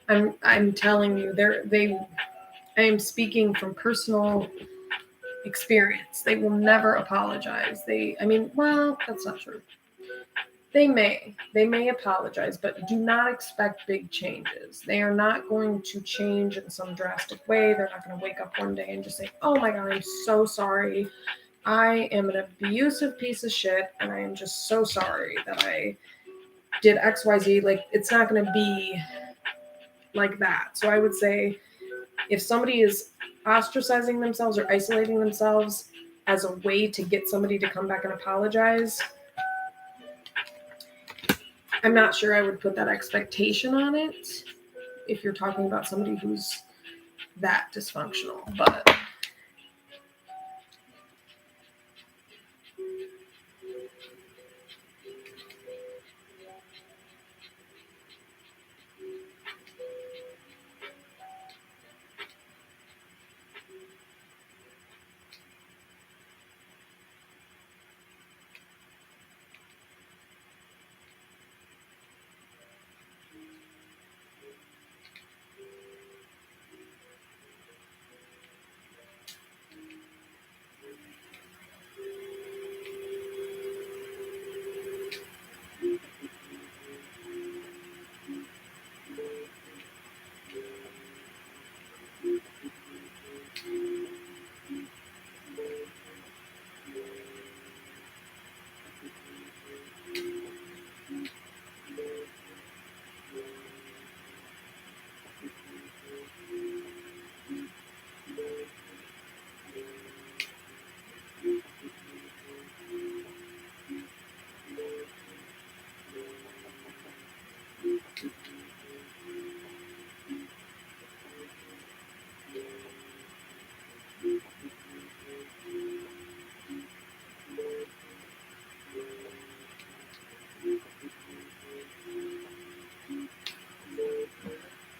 Speaker 1: I'm telling you, I am speaking from personal experience. They will never apologize. Well, that's not true. They may apologize, but do not expect big changes. They are not going to change in some drastic way. They're not going to wake up one day and just say, oh my God, I'm so sorry. I am an abusive piece of shit, and I am just so sorry that I did XYZ. Like, it's not going to be like that. So I would say if somebody is ostracizing themselves or isolating themselves as a way to get somebody to come back and apologize, I'm not sure I would put that expectation on it if you're talking about somebody who's that dysfunctional. But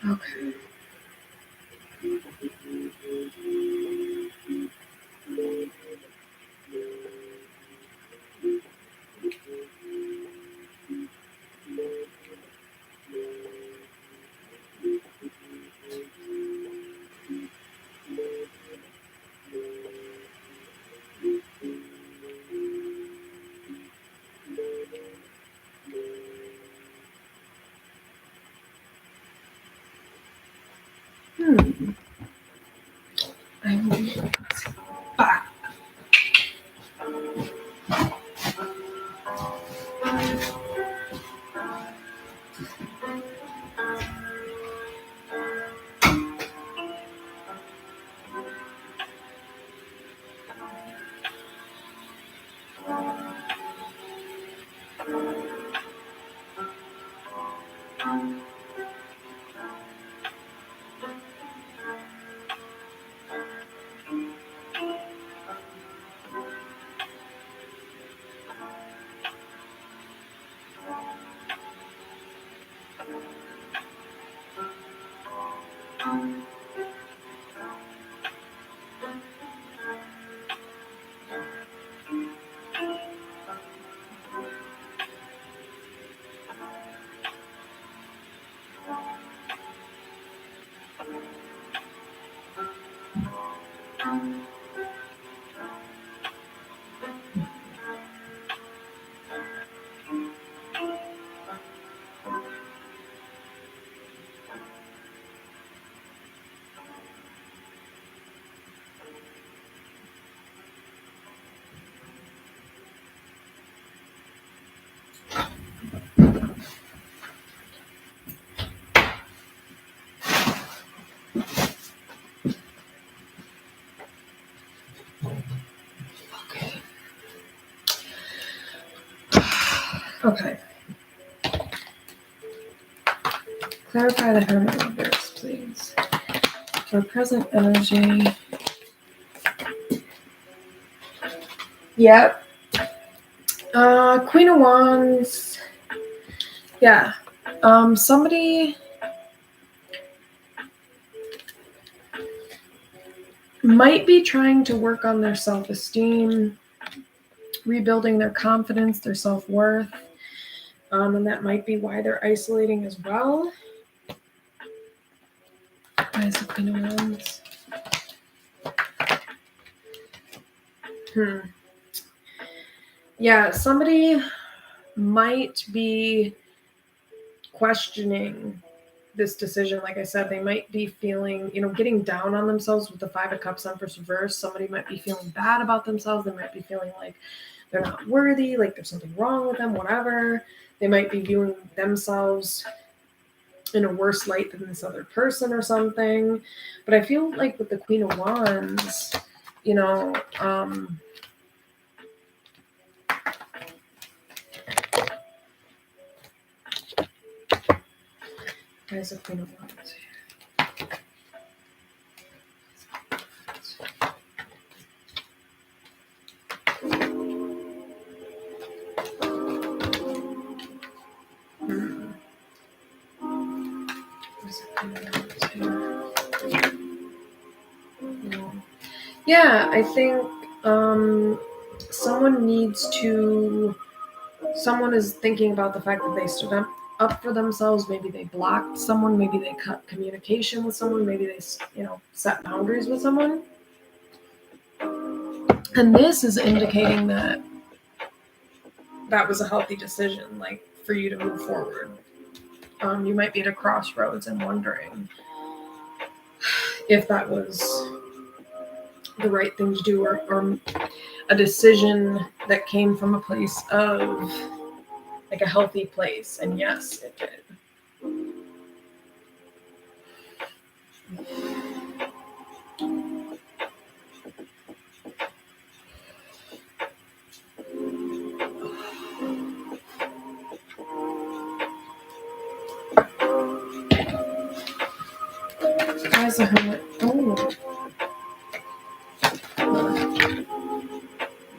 Speaker 1: okay. Ah. Okay. Clarify the hermit reverse, please. For present energy. Yep. Queen of Wands. Yeah. Somebody might be trying to work on their self-esteem, rebuilding their confidence, their self-worth. And that might be why they're isolating as well. Why is the Queen of Wands? Yeah, somebody might be questioning this decision. Like I said, they might be feeling, getting down on themselves with the 5 of Cups Empress reverse. Somebody might be feeling bad about themselves. They might be feeling like they're not worthy, like there's something wrong with them, whatever. They might be viewing themselves in a worse light than this other person or something. But I feel like with the Queen of Wands, there's a Queen of Wands here. Yeah, I think someone is thinking about the fact that they stood up for themselves. Maybe they blocked someone, maybe they cut communication with someone, maybe they, set boundaries with someone. And this is indicating that was a healthy decision, like for you to move forward. You might be at a crossroads and wondering if that was the right thing to do, or a decision that came from a place of like a healthy place. And yes, it did. As a hermit. Oh.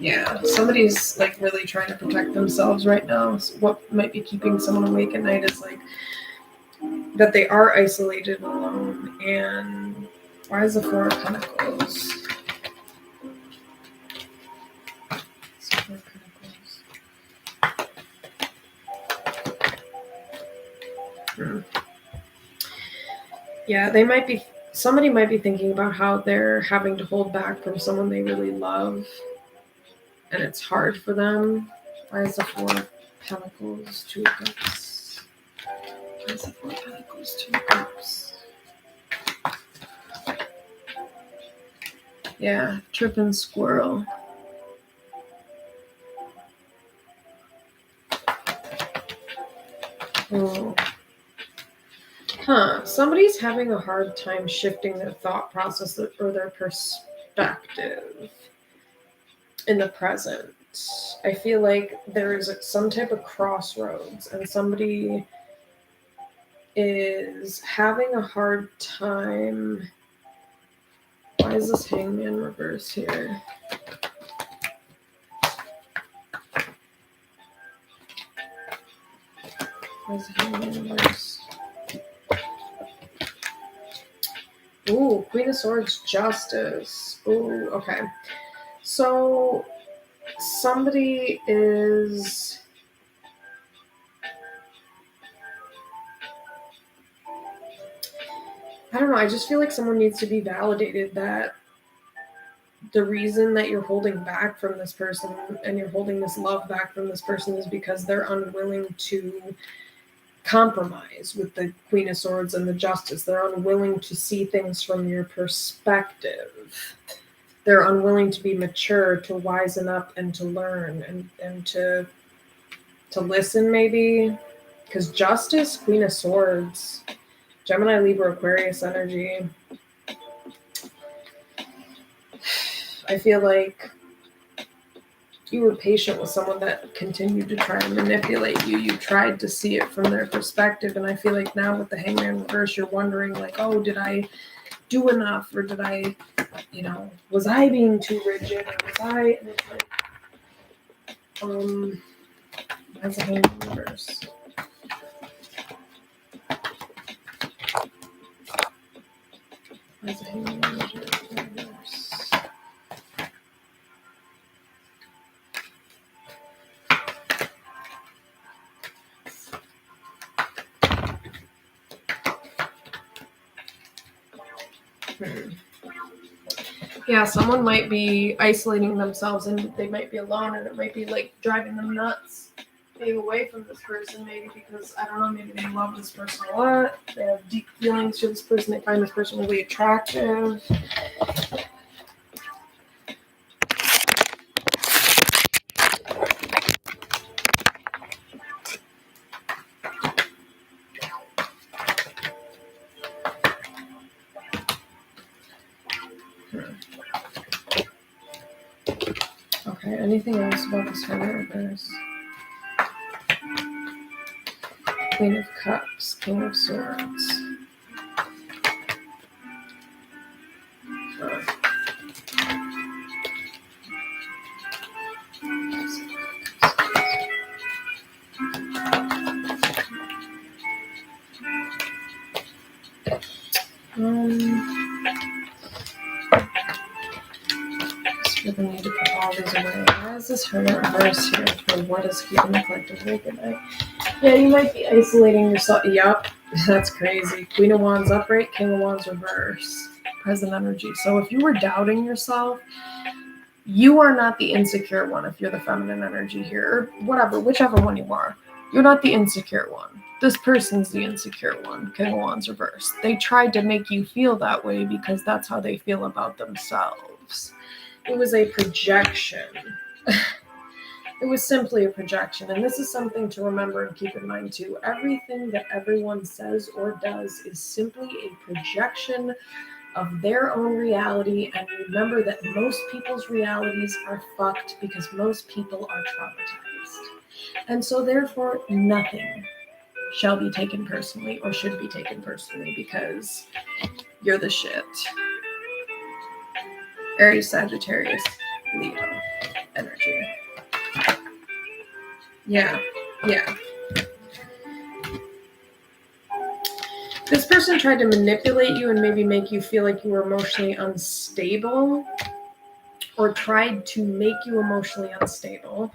Speaker 1: Yeah, somebody's like really trying to protect themselves right now. So what might be keeping someone awake at night is like that they are isolated and alone. And why is the 4 of Pentacles? Yeah, somebody might be thinking about how they're having to hold back from someone they really love, and it's hard for them. Why is the 4 of Pentacles, 2 of Cups? Why is the 4 of Pentacles, 2 of Cups? Yeah, tripping squirrel. Oh. Somebody's having a hard time shifting their thought process or their perspective in the present. I feel like there is some type of crossroads, and somebody is having a hard time. Why is this Hangman reverse here? Why is the Hangman reverse? Ooh, Queen of Swords, Justice. Ooh, okay. So somebody is... I don't know, I just feel like someone needs to be validated that the reason that you're holding back from this person and you're holding this love back from this person is because they're unwilling to compromise with the Queen of Swords and the Justice. They're unwilling to see things from your perspective. They're unwilling to be mature, to wisen up and to learn and to listen, maybe. Because Justice, Queen of Swords, Gemini, Libra, Aquarius energy. I feel like you were patient with someone that continued to try to manipulate you. You tried to see it from their perspective. And I feel like now with the Hangman reverse, you're wondering like, oh, did I do enough? Or did I, was I being too rigid? Or was I, and it's like, that's a Hangman reverse. That's a Hangman reverse. Yeah, someone might be isolating themselves and they might be alone and it might be like driving them nuts. being away from this person, maybe because, I don't know, maybe they love this person a lot, they have deep feelings for this person, they find this person really attractive. Okay, anything else about this Hermit reverse? Queen of Cups, King of Swords. We need to put all these away. Why is this Hermit reverse here for what is keeping the collective awake at night? Yeah, you might be isolating yourself. Yup, that's crazy. Queen of Wands upright, King of Wands reverse. Present energy. So if you were doubting yourself, you are not the insecure one if you're the feminine energy here, or whatever, whichever one you are. You're not the insecure one. This person's the insecure one, King of Wands reverse. They tried to make you feel that way because that's how they feel about themselves. It was a projection. It was simply a projection. And this is something to remember and keep in mind too. Everything that everyone says or does is simply a projection of their own reality. And remember that most people's realities are fucked because most people are traumatized. And so therefore nothing shall be taken personally or should be taken personally because you're the shit. Aries, Sagittarius, Leo energy. Yeah. This person tried to manipulate you and maybe make you feel like you were emotionally unstable, or tried to make you emotionally unstable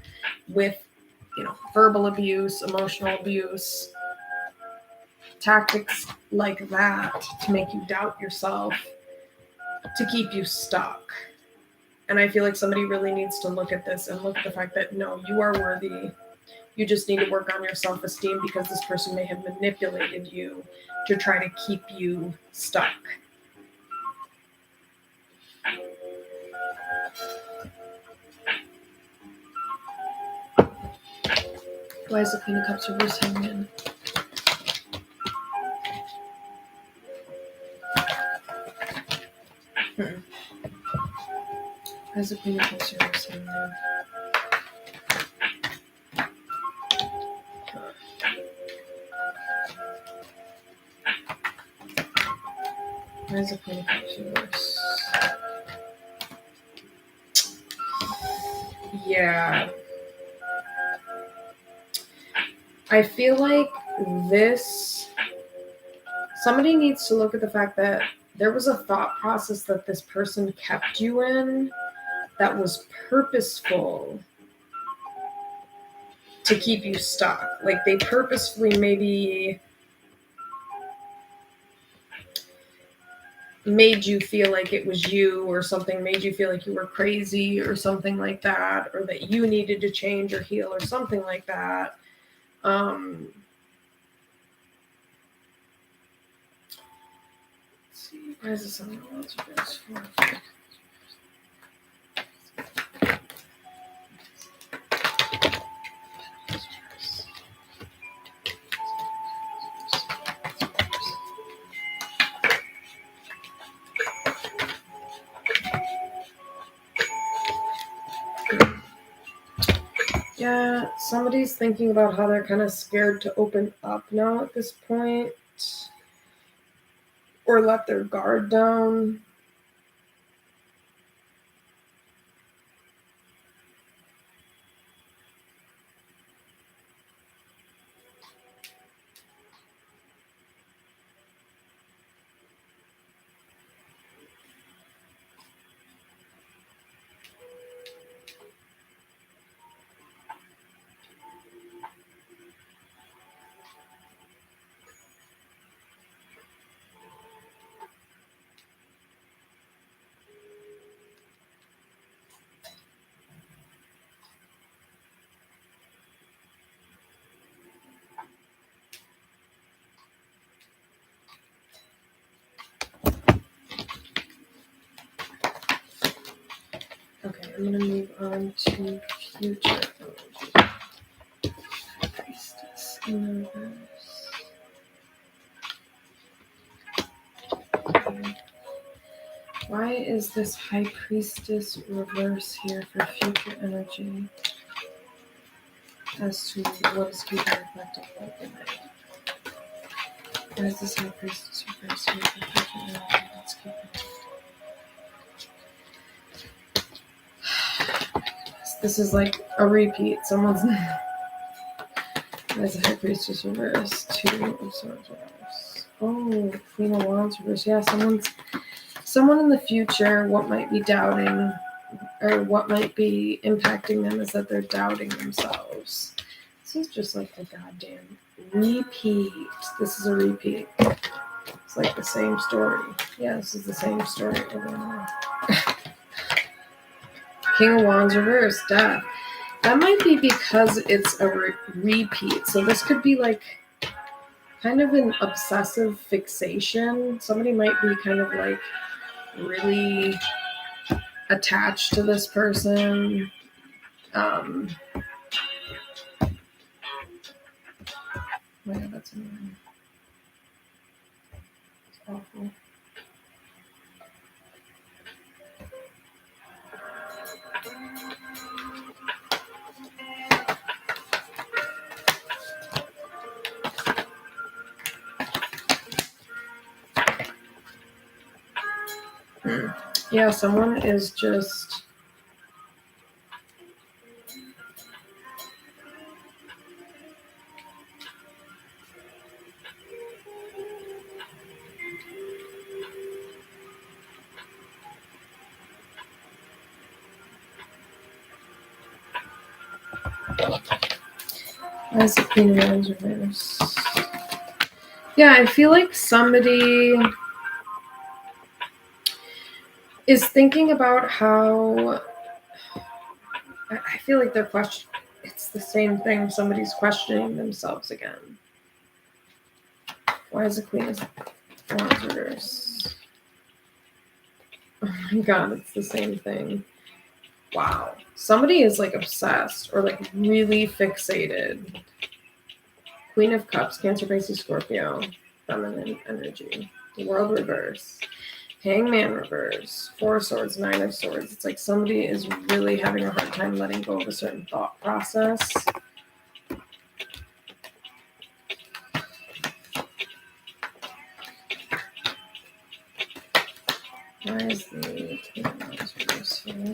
Speaker 1: with, verbal abuse, emotional abuse, tactics like that to make you doubt yourself, to keep you stuck. And I feel like somebody really needs to look at this and look at the fact that, no, you are worthy. You just need to work on your self-esteem because this person may have manipulated you to try to keep you stuck. Why is the Queen of Cups reverse hanging in? Why is the Queen of Cups reverse hanging in? Why is the Queen of Cups reverse? Yeah. I feel like somebody needs to look at the fact that there was a thought process that this person kept you in that was purposeful to keep you stuck. Like they purposefully maybe made you feel like it was you, or something made you feel like you were crazy or something like that, or that you needed to change or heal or something like that. Let's see, why is this on the world's reverse for? Yeah, somebody's thinking about how they're kind of scared to open up now at this point, or let their guard down. I'm going to move on to future energy. Priestess in reverse. Okay. Why is this High Priestess reverse here for future energy? As to what is keeping reflecting like the night. Why is this High Priestess reverse here for future energy? Let's keep it. This is like a repeat. Someone's as a High Priestess reverse, 2 of Swords reverse. Oh, Queen of Wands reverse. Yeah, someone in the future, what might be doubting or what might be impacting them is that they're doubting themselves. This is just like a goddamn repeat. This is a repeat. It's like the same story. Yeah, this is the same story over and over. King of Wands reverse, death. That might be because it's a repeat. So this could be like kind of an obsessive fixation. Somebody might be kind of like really attached to this person. Oh my God, that's annoying. It's awful. Yeah, someone is just as the Queen of Wands reverse. Yeah, I feel like somebody is thinking about how I feel like they're questioning. It's the same thing. Somebody's questioning themselves again. Why is the Queen of Wands reverse? Oh my God, it's the same thing. Wow. Somebody is like obsessed or like really fixated. Queen of Cups, Cancer, Pisces, Scorpio, feminine energy. The World reverse. Hangman reverse. 4 of Swords, 9 of Swords. It's like somebody is really having a hard time letting go of a certain thought process. Why is the King of Wands reverse here?